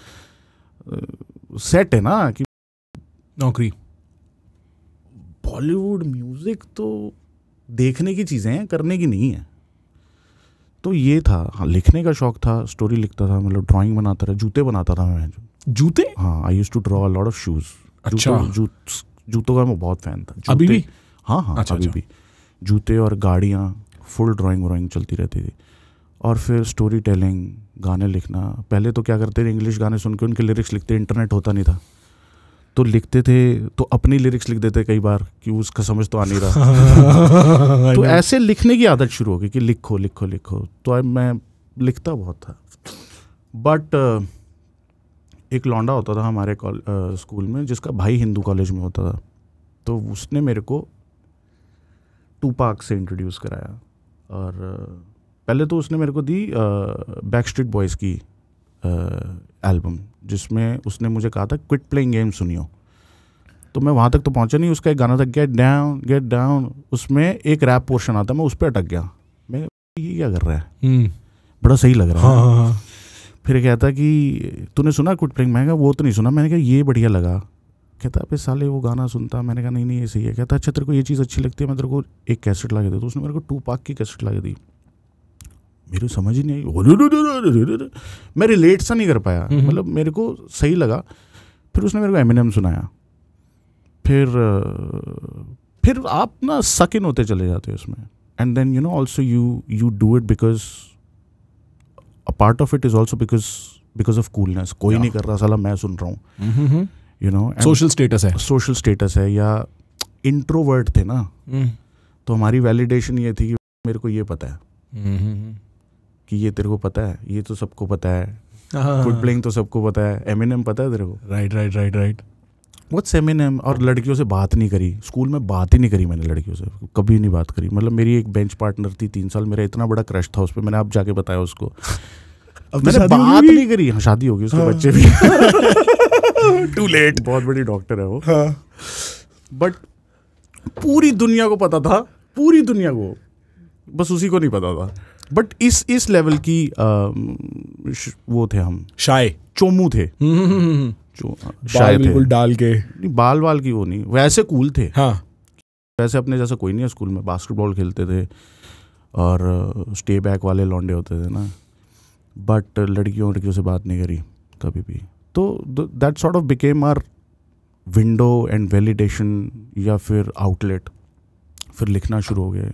सेट है ना कि नौकरी। बॉलीवुड म्यूजिक तो देखने की चीज़ें हैं, करने की नहीं है। तो ये था। हाँ, लिखने का शौक था, स्टोरी लिखता था, मतलब ड्राइंग बनाता था, जूते बनाता था मैं। जूते? हाँ, I used to draw a lot of shoes. अच्छा। जूतों का मैं बहुत फैन था। अभी भी? हाँ, अच्छा, अभी भी जूते और गाड़ियाँ, फुल ड्राइंग चलती रहती थी। और फिर स्टोरी टेलिंग, गाने लिखना। पहले तो क्या करते थे, इंग्लिश गाने सुन के उनके लिरिक्स लिखते, इंटरनेट होता नहीं था तो लिखते थे, तो अपनी लिरिक्स लिख देते कई बार कि उसका समझ तो आ नहीं रहा। तो ऐसे लिखने की आदत शुरू हो गई कि लिखो लिखो लिखो। तो मैं लिखता बहुत था। बट एक लौंडा होता था हमारे स्कूल में जिसका भाई हिंदू कॉलेज में होता था। तो उसने मेरे को टूपाक से इंट्रोड्यूस कराया। और पहले तो उसने मेरे को दी बैकस्ट्रीट बॉयज़ की एल्बम, जिसमें उसने मुझे कहा था क्विट प्लेइंग गेम सुनियो। तो मैं वहाँ तक तो पहुँचा नहीं। उसका एक गाना था गेट डाउन, उसमें एक रैप पोर्शन आता, मैं उस पर अटक गया। मैं ये क्या कर रहा है, बड़ा सही लग रहा है। हाँ। फिर कहता कि तूने सुना क्विट प्लेइंग? मैं कहा वो तो नहीं सुना। मैंने कहा ये बढ़िया लगा। कहता अबे साले वो गाना सुनता। मैंने कहा नहीं ये सही है। कहता अच्छा तेरे को ये चीज़ अच्छी लगती है, मैं तेरे को एक कैसेट ला के दे। तो उसने मेरे को टूपाक की कैसेट ला के दी। मेरे समझ ही नहीं आई, मैं रिलेट सा नहीं कर पाया। मतलब मेरे को सही लगा। फिर उसने मेरे को एमिनेम सुनाया। फिर आप ना सक इन होते चले जाते हो उसमें। And then you know also you do it because a part of it is also because of coolness. कोई नहीं कर रहा, साला मैं सुन रहा हूँ। यू नो, सोशल स्टेटस है। या इंट्रोवर्ट थे ना, तो हमारी वैलिडेशन ये थी कि मेरे को ये पता है कि ये तेरे को पता है, ये तो सबको पता है। क्विट प्लेइंग तो सबको पता है। एमिनेम पता है तेरे को? राइट। What's Eminem? और लड़कियों से बात नहीं करी। स्कूल में बात ही नहीं करी मैंने लड़कियों से, कभी नहीं बात करी। मतलब मेरी एक बेंच पार्टनर थी 3 साल, मेरा इतना बड़ा क्रश था उस पर। मैंने अब जाके बताया उसको। मैंने बात नहीं करी। हाँ, शादी होगी, उसके बच्चे भी। Too late. बहुत बड़ी डॉक्टर है वो। बट पूरी दुनिया को पता था, पूरी दुनिया को, बस उसी को नहीं पता था। बट इस लेवल की वो थे हम, शाय चोमू थे। शाय बिल्कुल डाल के, बाल की वो नहीं, वैसे कूल थे। हाँ, वैसे अपने जैसा कोई नहीं है। स्कूल में बास्केटबॉल खेलते थे और स्टे बैक वाले लौंडे होते थे ना। बट लड़कियों से बात नहीं करी कभी भी। तो that sort of became our window and validation, या फिर आउटलेट। फिर लिखना शुरू हो गए।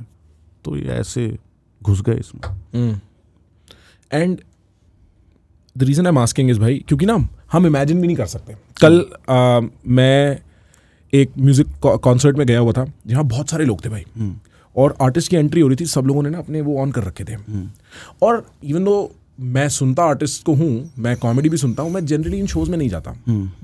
तो ये ऐसे घुस गए इसमें। And the reason I am asking is भाई, क्योंकि ना हम इमेजिन भी नहीं कर सकते। कल मैं एक म्यूज़िक कॉन्सर्ट में गया हुआ था जहाँ बहुत सारे लोग थे भाई, और आर्टिस्ट की एंट्री हो रही थी। सब लोगों ने ना अपने वो ऑन कर रखे थे। और इवन दो मैं सुनता आर्टिस्ट को हूँ, मैं कॉमेडी भी सुनता हूँ, मैं जनरली इन शोज़ में नहीं जाता।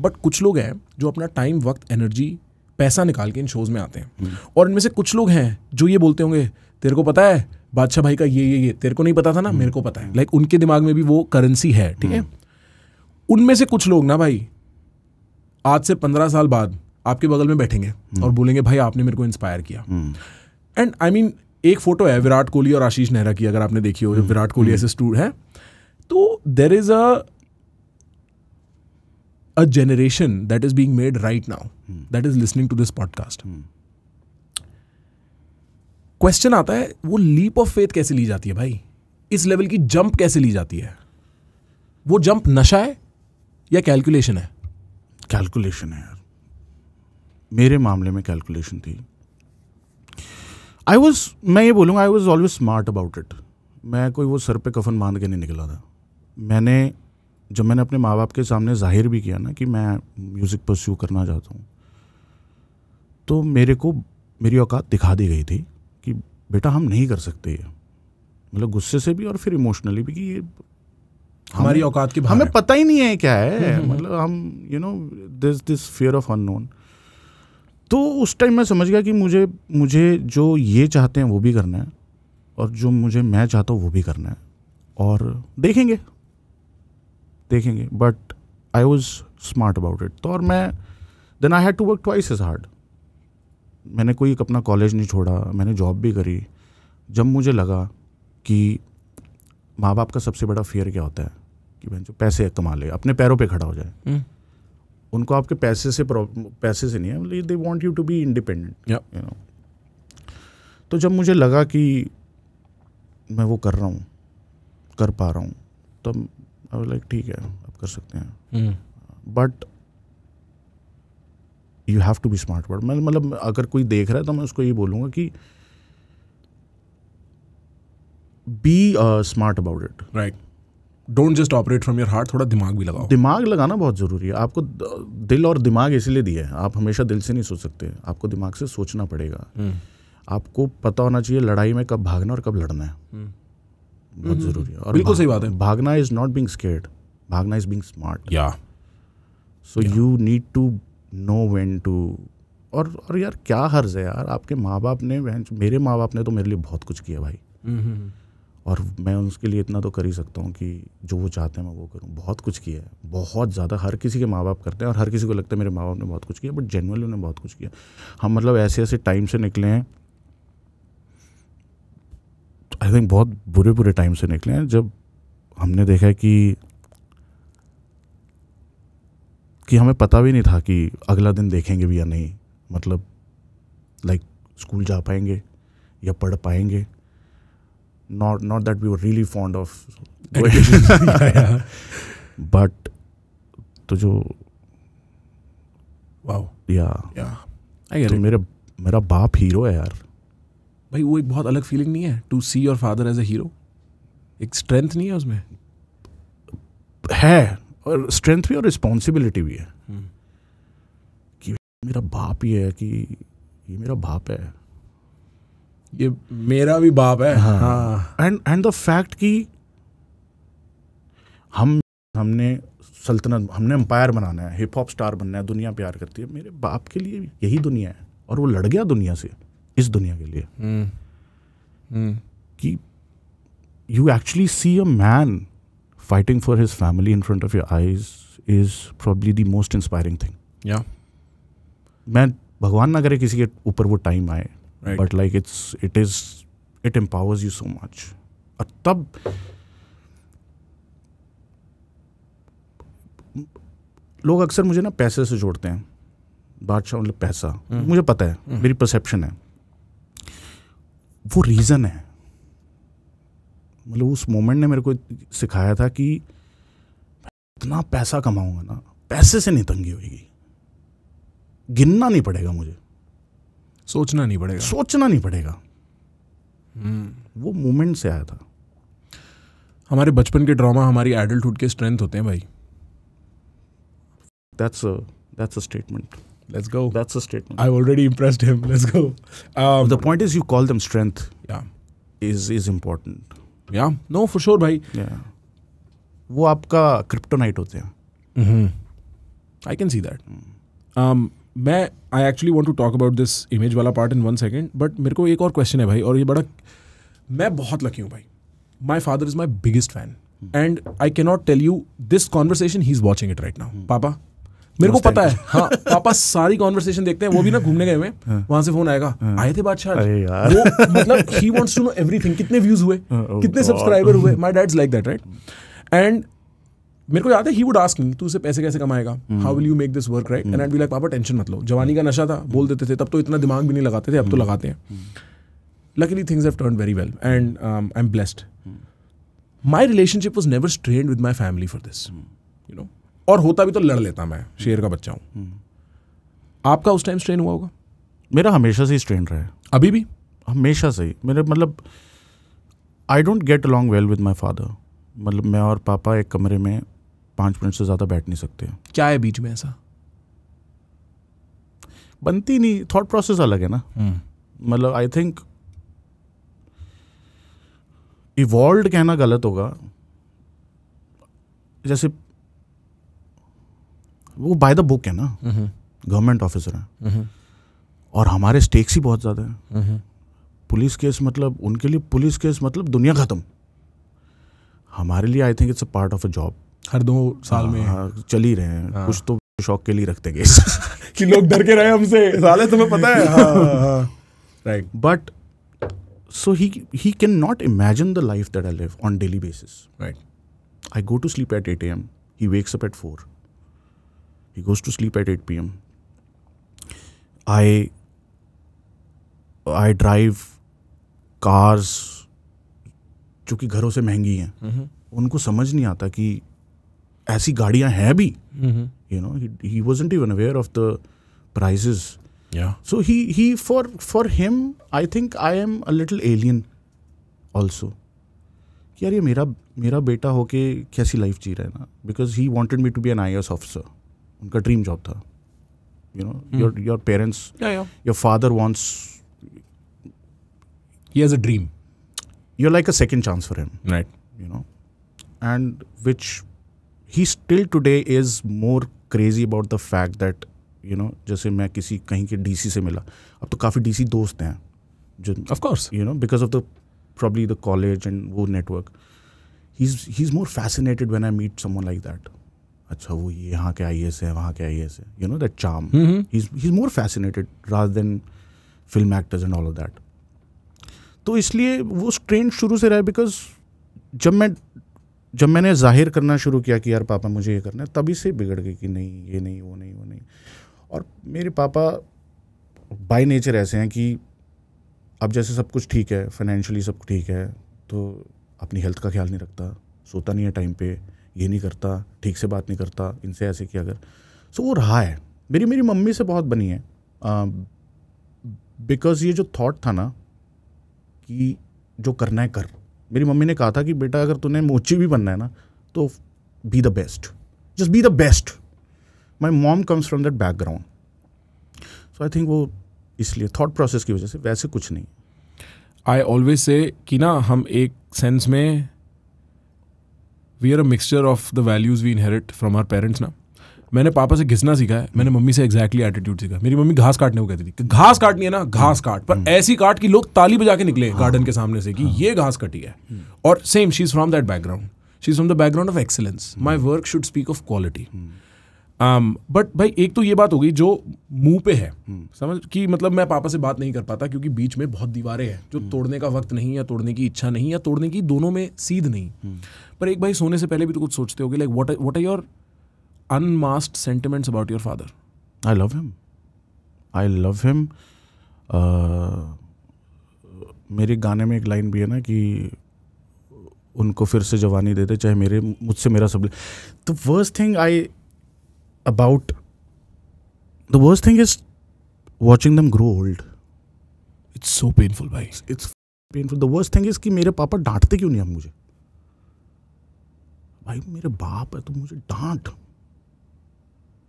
बट कुछ लोग हैं जो अपना टाइम, वक्त, एनर्जी, पैसा निकाल के इन शोज़ में आते हैं। और इनमें से कुछ लोग हैं जो ये बोलते होंगे तेरे को पता है बादशाह भाई का ये तेरे को नहीं पता था ना, मेरे को पता है। लाइक उनके दिमाग में भी वो करेंसी है, ठीक है। उनमें से कुछ लोग ना भाई आज से 15 साल बाद आपके बगल में बैठेंगे और बोलेंगे भाई आपने मेरे को इंस्पायर किया। एंड आई मीन एक फोटो है विराट कोहली और आशीष नेहरा की, अगर आपने देखी हो। विराट कोहली ऐसे स्टूड है, तो there is a generation that is being made right now that is listening to this podcast. Question आता है वो लीप ऑफ फेथ कैसे ली जाती है भाई? इस लेवल की जंप कैसे ली जाती है? वो जंप नशा है या कैलकुलेशन है? कैलकुलेशन है यार, मेरे मामले में कैलकुलेशन थी। मैं ये बोलूँगा I was always smart about it. मैं कोई वो सर पे कफन बांध के नहीं निकला था। जब मैंने अपने माँ बाप के सामने जाहिर भी किया ना कि मैं म्यूज़िक परस्यू करना चाहता हूँ, तो मेरी औकात दिखा दी गई थी कि बेटा हम नहीं कर सकते ये, मतलब गुस्से से भी और फिर इमोशनली भी, कि ये हमारी औकात की बाहर हमें है। पता ही नहीं है क्या है, मतलब हम दिस फियर ऑफ अननोन। तो उस टाइम मैं समझ गया कि मुझे जो ये चाहते हैं वो भी करना है, और जो मैं चाहता हूँ वो भी करना है, और देखेंगे। But I was smart about it. तो और then I had to work twice as hard. मैंने कोई अपना कॉलेज नहीं छोड़ा, मैंने जॉब भी करी। जब मुझे लगा कि माँ बाप का सबसे बड़ा फियर क्या होता है कि भाई जो पैसे कमा ले, अपने पैरों पे खड़ा हो जाए। उनको आपके पैसे से नहीं है, मतलब they want you to be independent, you know. तो जब मुझे लगा कि मैं वो कर रहा हूँ, कर पा रहा हूँ, तब आई वाज लाइक ठीक है अब कर सकते हैं। But you have to be smart about. मतलब अगर कोई देख रहा है तो मैं उसको ये बोलूँगा कि be smart about it. Right, don't just operate from your heart, थोड़ा दिमाग भी लगाओ। दिमाग लगाना बहुत ज़रूरी है। आपको दिल और दिमाग इसलिए दिया है, आप हमेशा दिल से नहीं सोच सकते, आपको दिमाग से सोचना पड़ेगा। आपको पता होना चाहिए लड़ाई में कब भागना और कब लड़ना है, बहुत ज़रूरी है। और बिल्कुल सही बात है। भागना इज़ नॉट बीइंग स्केर्ड, भागना इज़ बीइंग स्मार्ट। या so you need to know when to. और यार क्या हर्ज है यार, आपके माँ बाप ने, मेरे माँ बाप ने तो मेरे लिए बहुत कुछ किया भाई, और मैं उसके लिए इतना तो कर ही सकता हूँ कि जो वो चाहते हैं मैं वो करूँ। बहुत कुछ किया है, बहुत ज़्यादा। हर किसी के माँ बाप करते हैं और हर किसी को लगता है मेरे माँ बाप ने बहुत कुछ किया, बट जेन्युइनली उन्होंने बहुत कुछ किया। हम मतलब ऐसे टाइम से निकले हैं, आई थिंक बहुत बुरे टाइम से निकले हैं, जब हमने देखा कि हमें पता भी नहीं था कि अगला दिन देखेंगे भी या नहीं, मतलब लाइक स्कूल जा पाएंगे या पढ़ पाएंगे। Not that we were really fond of but तो जो वाओ, या आई गेट तो इट। मेरा बाप हीरो है यार भाई वो एक बहुत अलग फीलिंग नहीं है, to see your father as a hero? एक स्ट्रेंथ नहीं है उसमें? है, और स्ट्रेंथ भी और रिस्पॉन्सिबिलिटी भी है कि मेरा बाप ही है, कि ये मेरा बाप है, ये मेरा भी बाप है। हाँ। एंड द फैक्ट कि हमने सल्तनत, हमने एम्पायर बनाना है, हिप हॉप स्टार बनना है, दुनिया प्यार करती है। मेरे बाप के लिए यही दुनिया है, और वो लड़ गया दुनिया से इस दुनिया के लिए। कि you actually see a man fighting for his family in front of your eyes is probably the most inspiring thing. या मैं भगवान ना करे किसी के ऊपर वो टाइम आए, Right. But like it empowers you so much। और तब लोग अक्सर मुझे ना पैसे से जोड़ते हैं, बादशाह मतलब पैसा। मुझे पता है, मेरी परसेप्शन है, वो रीज़न है। मतलब उस मोमेंट ने मेरे को सिखाया था कि इतना पैसा कमाऊंगा ना, पैसे से नहीं तंगी होगी, गिनना नहीं पड़ेगा मुझे, सोचना नहीं पड़ेगा, सोचना नहीं पड़ेगा। वो मोमेंट से आया था। हमारे बचपन के ट्रॉमा हमारी एडल्टहुड के स्ट्रेंथ होते हैं भाई। That's a statement. Let's go. That's a statement. I've already impressed him. Let's go. The point is you call them strength Yeah. is important. Yeah. No, for sure भाई. Yeah. वो आपका kryptonite होते हैं. I can see that. I actually want to talk about this image वाला part in 1 second, but मेरे को एक और question है भाई, और ये बड़ा, मैं बहुत lucky हूँ भाई. My father is my biggest fan. And I cannot tell you this conversation, he's watching it right now. पापा, मेरे को पता है, हाँ, पापा सारी conversation देखते हैं, वो भी ना घूमने गए हुए, वहाँ से फोन आएगा, आए थे बादशाह, वो मतलब he wants to know everything, कितने views हुए, कितने subscriber हुए, my dad's like that, right? And मेरे को याद है, he would ask me, तू उसे पैसे कैसे कमाएगा, how will you make this work, right? And I'd be like, पापा टेंशन मत लो, जवानी का नशा था, बोल देते थे, तब तो इतना दिमाग भी नहीं लगाते थे, अब तो लगाते हैं. Luckily things have turned very well and I'm blessed. My relationship was never strained with my family for this, you know. और होता भी तो लड़ लेता, मैं शेर का बच्चा हूँ. आपका उस टाइम स्ट्रेन हुआ होगा? मेरा हमेशा से ही स्ट्रेन रहा है. अभी भी? हमेशा से ही. मेरे मतलब I don't get along well with my father. मतलब मैं और पापा एक कमरे में 5 मिनट से ज़्यादा बैठ नहीं सकते. क्या है बीच में ऐसा? बनती नहीं, थॉट प्रोसेस अलग है ना. मतलब आई थिंक इवॉल्व्ड कहना गलत होगा. जैसे वो बाय द बुक है ना, गवर्नमेंट ऑफिसर है और हमारे स्टेक्स ही बहुत ज़्यादा हैं. पुलिस केस मतलब उनके लिए पुलिस केस मतलब दुनिया ख़त्म. हमारे लिए I think it's a part of a job. हर 2 साल में चल ही रहे हैं. कुछ तो शौक के लिए रखते हैं केस कि लोग डर के रहे हमसे, साले तुम्हें पता है. Right. But so he cannot imagine the life that I live on daily basis. Right. I go to sleep at 8 a.m. He wakes up at 4. He goes to sleep at 8 p.m. I drive cars जो कि घरों से महंगी हैं. उनको समझ नहीं आता कि ऐसी गाड़ियां हैं भी. You know, he wasn't even aware of the prices. Yeah. So he for him, I think I am a little alien also. कि यार ये मेरा बेटा होके कैसी लाइफ जी रहा है ना. Because he wanted me to be an IAS officer. उनका ड्रीम जॉब था. You know, your parents, your father wants. He has a dream. You're like a second chance for him. Right. You know, and which he still today is more crazy about the fact that you know, जैसे मैं किसी कहीं के DC से मिला, अब तो काफ़ी डीसी दोस्त हैं जो of course, you know, because of the probably the college and वो network. He's more fascinated when I meet someone like that. अच्छा वो ये यहाँ के IAS है, वहाँ के IAS है, you know, that charm. He's more fascinated rather than film actors and all of that. तो इसलिए वो स्ट्रेन शुरू से रहा है. बिकॉज जब मैंने जाहिर करना शुरू किया कि यार पापा मुझे ये करना है, तभी से बिगड़ गई कि नहीं ये नहीं वो नहीं वो नहीं. और मेरे पापा बाय नेचर ऐसे हैं कि अब जैसे सब कुछ ठीक है, फाइनेंशियली सब ठीक है, तो अपनी हेल्थ का ख्याल नहीं रखता, सोता नहीं है टाइम पे, ये नहीं करता, ठीक से बात नहीं करता, इनसे ऐसे किया अगर. सो वो रहा है. मेरी मम्मी से बहुत बनी है. बिकॉज ये जो थॉट था ना कि जो करना है कर. मेरी मम्मी ने कहा था कि बेटा अगर तूने मोची भी बनना है ना तो be the best, just be the best. My mom comes from that background. So I think वो इसलिए थॉट प्रोसेस की वजह से, वैसे कुछ नहीं. आई ऑलवेज से कि ना हम एक सेंस में we are a mixture of the values we inherit from our parents ना. मैंने पापा से घिसना सीखा है, मैंने मम्मी से एग्जैक्टली एटीट्यूड सीखा. मेरी मम्मी घास काटने को कहती थी कि घास काटनी है ना घास काट, पर ऐसी काट कि लोग ताली बजा के निकले गार्डन के सामने से कि ये घास कटी है. और same she is from that background, she is from the background of excellence. My work should speak of quality. But भाई एक तो ये बात हो गई जो मुंह पे है, समझ कि मतलब मैं पापा से बात नहीं कर पाता क्योंकि बीच में बहुत दीवारें हैं जो तोड़ने का वक्त नहीं, या तोड़ने की इच्छा नहीं, या तोड़ने की दोनों में सीध नहीं. पर एक भाई सोने से पहले भी तो कुछ सोचते होगे, like what are your unmasked sentiments about your father? I love him. मेरे गाने में एक लाइन भी है ना कि उनको फिर से जवानी दे दे चाहे मुझसे मेरा सब. The worst thing is watching them grow old. It's so painful, भाई. It's painful. The worst thing is कि मेरे पापा डांटते क्यों नहीं अब मुझे. भाई मेरे बाप है तो मुझे डांट.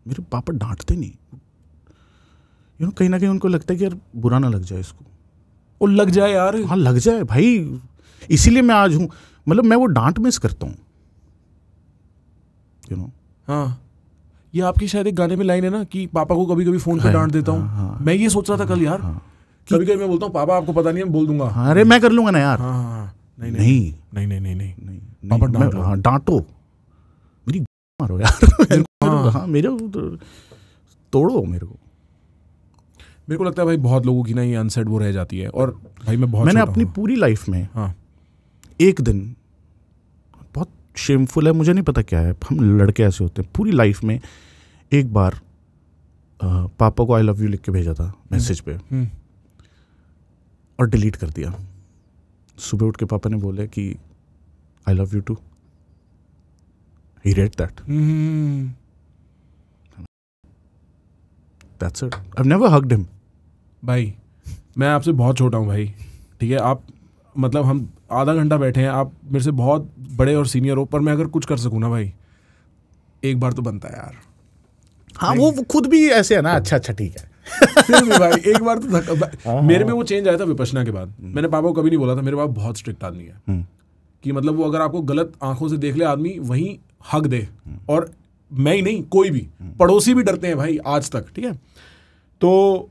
मेरे पापा डांटते नहीं. यू नो, कहीं ना कहीं उनको लगता है कि यार बुरा ना लग जाए इसको. और लग जाए यार. हाँ लग जाए भाई, इसीलिए मैं आज हूँ. मतलब मैं वो डांट मिस करता हूँ, यू नो. हाँ, ये आपकी शायद एक गाने में लाइन है ना कि पापा को कभी कभी फोन पे डांट देता हूँ. हाँ, मैं ये सोच रहा था कल यार, कभी कभी मैं बोलता हूँ पापा आपको पता नहीं है, बोल दूंगा. अरे मैं कर लूंगा ना यार. नहीं पापा डांटो, मेरी मारो यार. हाँ मेरे तोड़ो मेरे को. मेरे को लगता है भाई बहुत लोगों की ना ये अनसेड वो रह जाती है. और भाई मैंने अपनी पूरी लाइफ में एक दिन, बहुत शेमफुल है, मुझे नहीं पता क्या है, हम लड़के ऐसे होते हैं, पूरी लाइफ में एक बार पापा को आई लव यू लिख के भेजा था मैसेज पे और डिलीट कर दिया. सुबह उठ के पापा ने बोले कि I love you too. He read that. That's it. I've never hugged him. भाई मैं आपसे बहुत छोटा हूँ भाई, ठीक है, आप मतलब हम आधा घंटा बैठे हैं, आप मेरे से बहुत बड़े और सीनियर हो, पर मैं अगर कुछ कर सकूँ ना भाई, एक बार तो बनता है यार. हाँ, वो खुद भी ऐसे है ना, अच्छा ठीक है. फिर भी भाई एक बार तो मेरे में वो चेंज आया था विपश्यना के बाद. मैंने पापा को कभी नहीं बोला था, मेरे पापा बहुत स्ट्रिक्ट आदमी है कि मतलब वो अगर आपको गलत आंखों से देख ले आदमी वहीं हक दे, और मैं ही नहीं कोई भी, पड़ोसी भी डरते हैं भाई आज तक, ठीक है. तो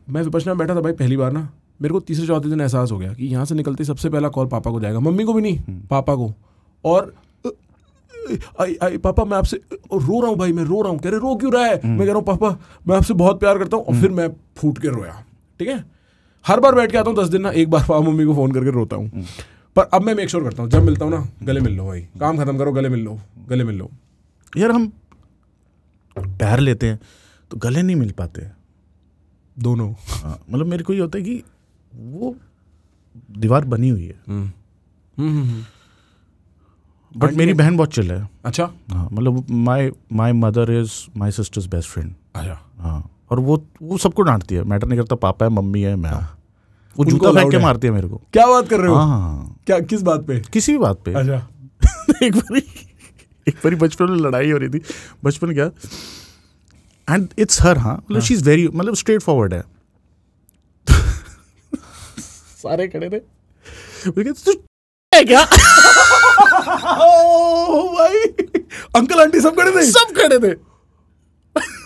मैं विपश्यना में बैठा था भाई पहली बार ना, मेरे को तीसरे चौथे दिन एहसास हो गया कि यहाँ से निकलते सबसे पहला कॉल पापा को जाएगा, मम्मी को भी नहीं, पापा को. और पापा मैं आपसे रो रहा हूँ भाई, मैं रो रहा हूँ. कह रहे रो क्यों रहा है? मैं कह रहा हूँ पापा मैं आपसे बहुत प्यार करता हूँ. और फिर मैं फूट के रोया, ठीक है. हर बार बैठ के आता हूँ 10 दिन ना, एक बार पापा मम्मी को फ़ोन करके रोता हूँ. पर अब मैं मेक श्योर करता हूँ जब मिलता हूँ ना, गले मिल लो भाई, काम खत्म करो, गले मिल लो, गले मिल लो. यार हम प्यार लेते हैं तो गले नहीं मिल पाते दोनों. मतलब मेरे को ये होता है कि वो दीवार बनी हुई है. बट मेरी बहन बहुत चिल है. अच्छा. हाँ, मतलब my mother is my sisters best friend. अच्छा. हाँ, और वो सबको डांटती है, मैटर नहीं करता, पापा है, मम्मी है, मैं. वो जूता फेंक के मारती है मेरे को. क्या बात कर रहे हो? हाँ. क्या, किस बात पे? किसी भी बात पे. अच्छा. एक बारी बचपन में लड़ाई हो रही थी, बचपन क्या, एंड इट्स हर. हाँ, मतलब शी इज वेरी, मतलब स्ट्रेट फॉरवर्ड है. सारे खड़े थे, क्या भाई अंकल आंटी सब खड़े थे, सब खड़े थे.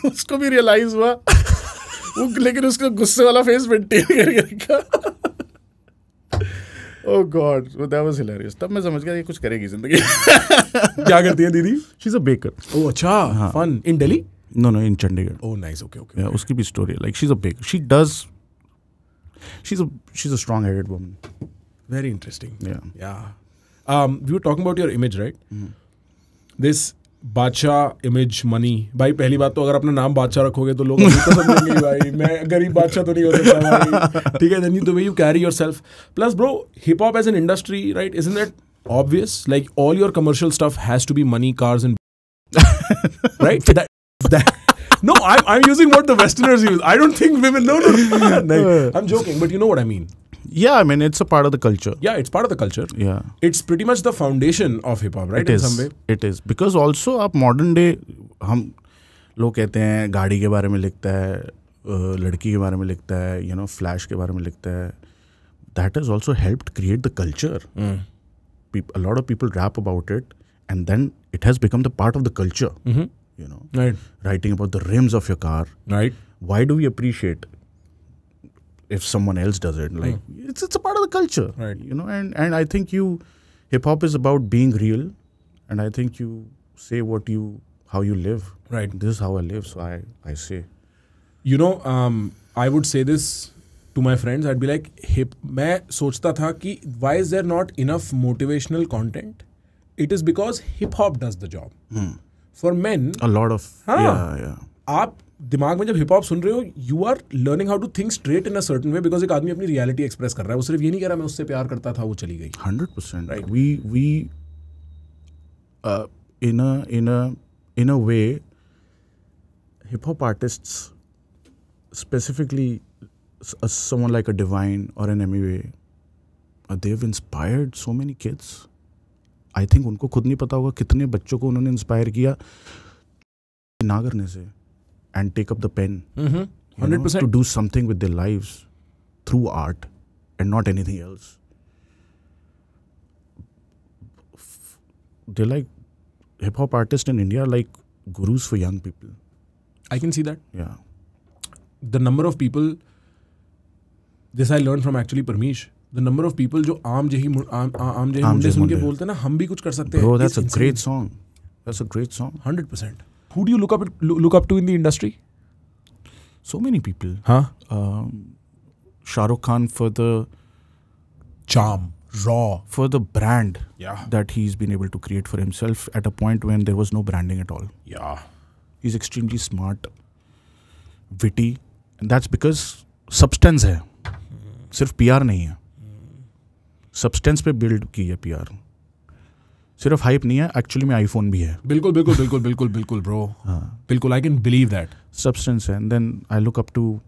उसको भी रियलाइज हुआ वो, लेकिन उसका गुस्से वाला फेस मेंटेन करके रखा. ओह गॉड, दैट वाज हिलेरियस. तब मैं समझ गया ये कुछ करेगी जिंदगी. क्या करती है दीदी? She is a baker. Oh अच्छा. Fun. In Delhi? No in Chandigarh. Oh nice. Okay. उसकी भी स्टोरी है, like she is a baker. She is a strong headed woman. Very interesting. Yeah. We were talking about your image, right? This बादशाह image money. भाई पहली बात तो अगर अपना नाम बादशाह रखोगे तो लोग तो समझेंगे भाई मैं गरीब बादशाह तो नहीं हो सकता भाई, ठीक है. Then the way you carry yourself. Plus bro, hip hop as an industry, right? Isn't that obvious? Like all your commercial stuff has to be money, cars, and right? No, I'm using what the Westerners use. I don't think women. No. I'm joking, but you know what I mean. Yeah, I mean it's a part of the culture. Yeah, it's part of the culture. Yeah, it's pretty much the foundation of hip hop, right? In some way, it is because also आप modern day हम लोग कहते हैं गाड़ी के बारे में लिखता है, लड़की के बारे में लिखता है, you know, flash के बारे में लिखता है. That has also helped create the culture. A lot of people rap about it, and then it has become the part of the culture. You know, right? Writing about the rims of your car. Right. Why do we appreciate if someone else does it? Like it's a part of the culture, right? You know, and I think hip hop is about being real, and I think you say how you live. Right. This is how I live, so I say. You know, I would say this to my friends. I'd be like, मैं सोचता था कि why is there not enough motivational content? It is because hip hop does the job. For men, a lot of yeah. आप दिमाग में जब hip hop सुन रहे हो, you are learning how to think straight in a certain way, because एक आदमी अपनी रियलिटी एक्सप्रेस कर रहा है. वो सिर्फ ये नहीं कह रहा मैं उससे प्यार करता था, वो चली गई. 100%. Right. We in a way, hip hop artists, specifically someone like a Divine or an Emiway, they've inspired so many kids. I think उनको खुद नहीं पता होगा कितने बच्चों को उन्होंने इंस्पायर किया ना करने से, and take up the pen, 100%, to do something with their lives through art and not anything else. They're like hip hop artists in India are like gurus for young people. I can see that. Yeah. The number of people, this I learned from actually Parmesh, the number of people जो आम जही मुंडे सुन के बोलते हैं ना, हम भी कुछ कर सकते हैं. Bro, that's a great song. That's a great song. 100%. Who do you look up to in the industry? So many people. Huh? Shah Rukh Khan for the charm, raw, for the brand yeah, that he's been able to create for himself at a point when there was no branding at all. Yeah. He's extremely smart, witty, and that's because substance है. सिर्फ PR नहीं है. Substance पे build की है PR. सिर्फ hype नहीं है, एक्चुअली में आईफोन भी है. बिल्कुल बिल्कुल बिल्कुल बिल्कुल बिल्कुल ब्रो. हाँ, बिल्कुल, I can believe that. Substance है. And then I look up to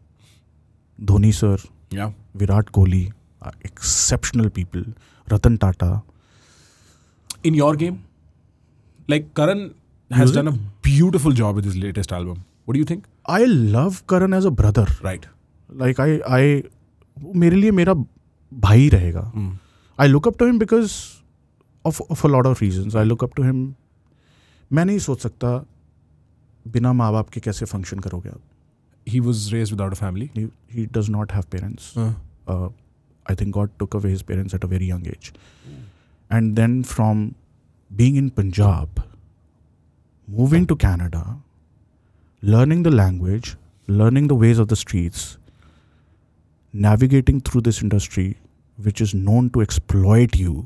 Dhoni sir, या Virat Kohli, exceptional people, Ratan Tata. In your game, like Karan has done a beautiful job with his latest album. What do you think? I love Karan as a brother. Right. Like I मेरे लिए मेरा भाई रहेगा. I look up to him because of a lot of reasons. I look up to him. मैं नहीं सोच सकता बिना माँ बाप के कैसे फंक्शन करोगे आप. He was raised without a family. He does not have parents. I think God took away his parents at a very young age. And then from being in Punjab, moving to Canada, learning the language, learning the ways of the streets, navigating through this industry, which is known to exploit you,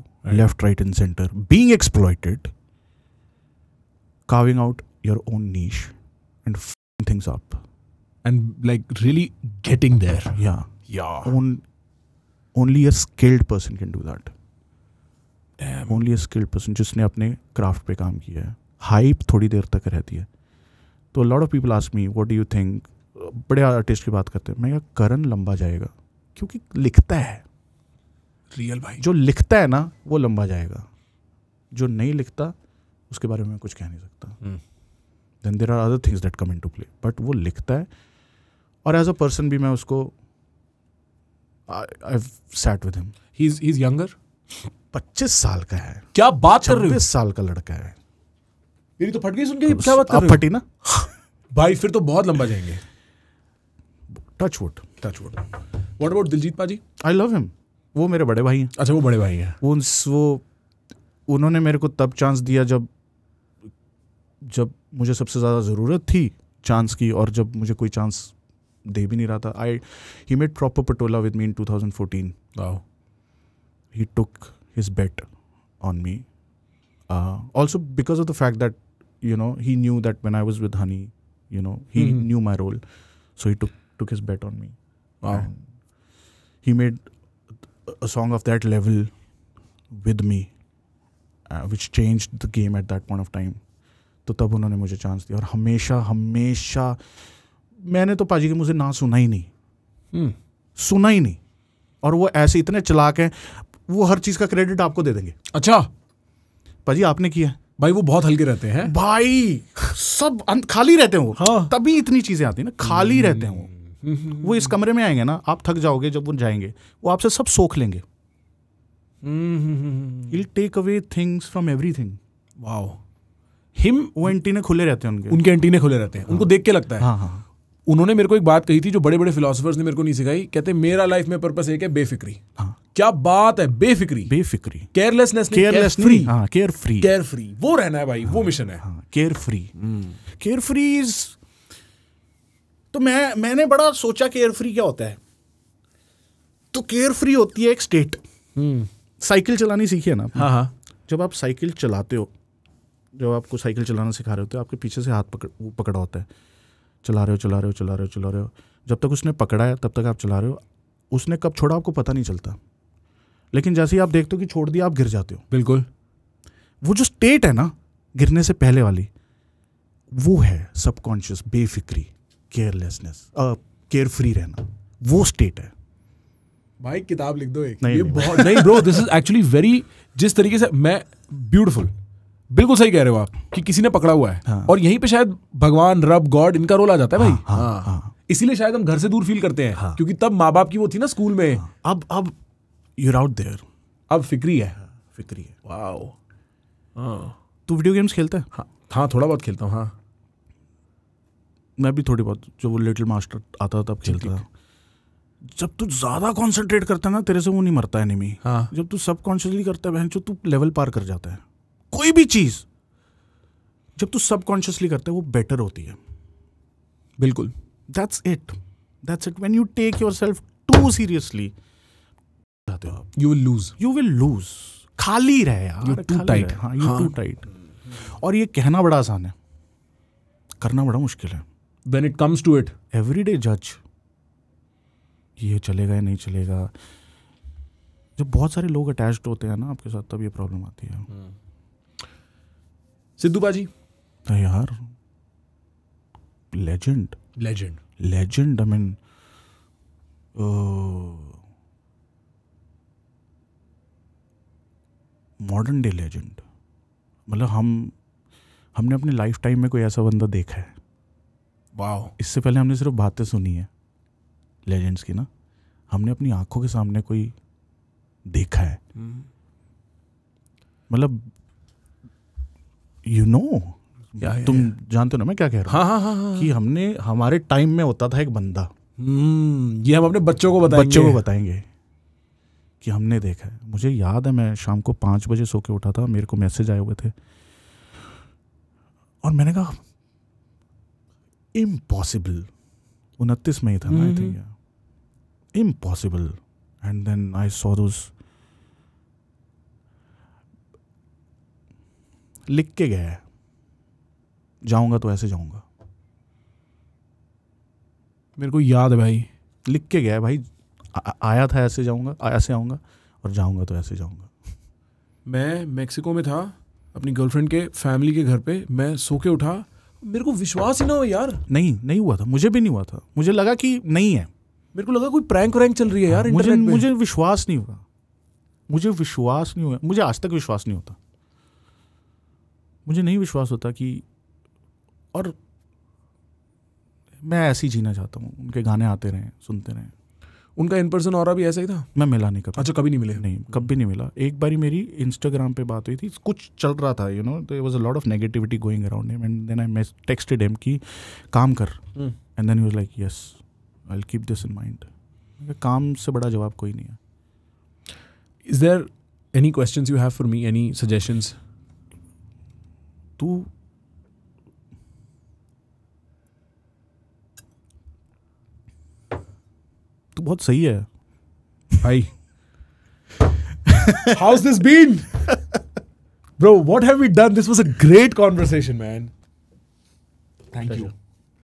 left, right, and center, being exploited, carving out your own niche and f***ing things up. And like really getting there. Yeah. Yeah. Only a skilled person can do that. Damn. Only a skilled person जिसने अपने craft पे काम किया है. Hype थोड़ी देर तक रहती है. तो lot of people ask me what do you think. बड़े आर्टिस्ट की बात करते हैं. मैं करण लंबा जाएगा क्योंकि लिखता है. रियल भाई. जो लिखता है ना वो लंबा जाएगा. जो नहीं लिखता उसके बारे में मैं कुछ कह नहीं सकता. Then there are other things that come into play. But वो लिखता है और एज अ पर्सन भी मैं उसको I've sat with him. He's younger. 25 साल का है. क्या बात कर रहे हो? 26 साल का लड़का है. मेरी तो फट गई सुन के. क्या बात कर रहे हो? आप फटी ना भाई फिर तो बहुत लंबा जाएंगे. Touch wood. What about Diljit पाजी? I love him. वो मेरे बड़े भाई हैं. अच्छा, वो बड़े भाई हैं. वो उन्होंने मेरे को तब चांस दिया जब मुझे सबसे ज़्यादा ज़रूरत थी चांस की, और जब मुझे कोई चांस दे भी नहीं रहा था. He made proper Patola with me in 2014. Wow. He took his bet on me. Also because of the fact that, he knew that when I was with Honey, he knew my role. So he took his bet on me. Wow. And he made a song of that level with me, which changed the game at that point of time. तो तब उन्होंने मुझे chance दिया. और हमेशा मैंने तो पाजी के मुझे ना सुना ही नहीं. और वो ऐसे इतने चालाक हैं, वो हर चीज़ का क्रेडिट आपको दे देंगे. अच्छा पाजी आपने किया भाई. वो बहुत हल्के रहते हैं भाई. सब खाली रहते हैं वो. हाँ. तभी इतनी चीज़ें आती हैं ना. खाली रहते हैं वो इस कमरे में आएंगे ना, आप थक जाओगे. जब वो जाएंगे वो आपसे सब सोख लेंगे. He'll take away things from everything. Wow. वो एंटीने खुले रहते हैं उनके एंटीने खुले रहते हैं. उनको देख के लगता है. हाँ. उन्होंने मेरे को एक बात कही थी जो बड़े बड़े फिलोसोफर्स ने मेरे को नहीं सिखाई. कहते मेरा लाइफ में पर्पस एक है, बेफिक्री. हाँ. क्या बात है. बेफिक्री. Careless free. हाँ, केयर फ्री वो रहना है भाई. वो मिशन है. Care free is. तो मैंने बड़ा सोचा केयर फ्री क्या होता है. तो केयर फ्री होती है एक स्टेट. साइकिल चलानी सीखी है ना. हाँ. जब आप साइकिल चलाते हो, जब आपको साइकिल चलाना सिखा रहे होते हो, आपके पीछे से हाथ पकड़ा होता है. चला रहे हो. जब तक उसने पकड़ा है तब तक आप चला रहे हो. उसने कब छोड़ा आपको पता नहीं चलता. लेकिन जैसे ही आप देखते हो कि छोड़ दिया, आप गिर जाते हो. बिल्कुल. वो जो स्टेट है ना गिरने से पहले वाली, वो है सबकॉन्शियस बेफिक्री, केयरलेसनेस, केयर फ्री रहना. वो स्टेट है भाई. किताब लिख दो एक. नहीं, ये बहुत नहीं bro. This is actually very. जिस तरीके से मैं ब्यूटीफुल. बिल्कुल सही कह रहे हो आप कि किसी ने पकड़ा हुआ है. हाँ. और यहीं पे शायद भगवान, रब, गॉड, इनका रोल आ जाता है भाई. हाँ. इसीलिए शायद हम घर से दूर फील करते हैं. हाँ. क्योंकि तब माँ बाप की वो थी ना स्कूल में. अब you're out there. अब फिक्री है. वाओ. हाँ. तू वीडियो गेम्स खेलता है? हाँ, थोड़ा बहुत खेलता हूँ. हाँ, मैं भी थोड़ी बहुत. जब वो लिटिल मास्टर आता था तब खेलता था. जब तू ज्यादा कॉन्सेंट्रेट करता है ना, तेरे से वो नहीं मरता एनिमी. हाँ. जब तू सबकॉन्शियसली करता है बहन, जो तू लेवल पार कर जाता है. कोई भी चीज जब तू सबकॉन्शियसली करता है वो बेटर होती है. बिल्कुल. That's it. When you take yourself too seriously, you will lose. खाली रहे यार. You're too tight. हाँ, you're too tight. और ये कहना बड़ा आसान है, करना बड़ा मुश्किल है. When it comes to it, everyday judge. ये चलेगा या नहीं चलेगा. जब बहुत सारे लोग अटैच्ड होते हैं ना आपके साथ, तब ये प्रॉब्लम आती है. सिद्धू बाजी यार legend legend. I mean modern day legend. मतलब हमने अपने लाइफ टाइम में कोई ऐसा बंदा देखा है? वाओ। इससे पहले हमने सिर्फ बातें सुनी है लेजेंड्स की ना, हमने अपनी आंखों के सामने कोई देखा है। मतलब तुम जानते हो ना मैं क्या कह रहा हूँ? हाँ। कि हमने हमारे टाइम में होता था एक बंदा, ये हम अपने बच्चों को बताएंगे कि हमने देखा है। मुझे याद है मैं शाम को 5 बजे सो के उठा था, मेरे को मैसेज आए हुए थे और मैंने कहा इम्पॉसिबल। 29 में ही था ना I think, impossible. And then I saw those, लिख के गया है जाऊंगा तो ऐसे जाऊंगा। मेरे को याद है भाई, लिख के गया है भाई, आया था ऐसे जाऊंगा, ऐसे आऊंगा और जाऊंगा तो ऐसे जाऊंगा। मैं मेक्सिको में था अपनी गर्लफ्रेंड के फैमिली के घर पे, मैं सो के उठा, मेरे को विश्वास ही ना हो यार। नहीं हुआ था, मुझे भी नहीं हुआ था। मुझे लगा कि नहीं है, मेरे को लगा कोई प्रैंक चल रही है यार इंटरनेट पे। मुझे विश्वास नहीं हुआ, मुझे आज तक विश्वास नहीं होता। मुझे नहीं विश्वास होता कि, और मैं ऐसे ही जीना चाहता हूँ, उनके गाने आते रहें, सुनते रहें। उनका इन पर्सन और भी ऐसा ही था? मैं मिला नहीं कभी। अच्छा, कभी नहीं मिले? नहीं, कभी नहीं मिला। एक बारी मेरी इंस्टाग्राम पे बात हुई थी, कुछ चल रहा था, there was a lot of negativity going around him and then I texted him कि काम कर, and then he was like yes I will keep this in mind. काम से बड़ा जवाब कोई नहीं है। Is there any questions you have for me, any suggestions? तू बहुत सही है भाई। How's this been? Bro, what have we done? This was a great conversation, man. Thank you.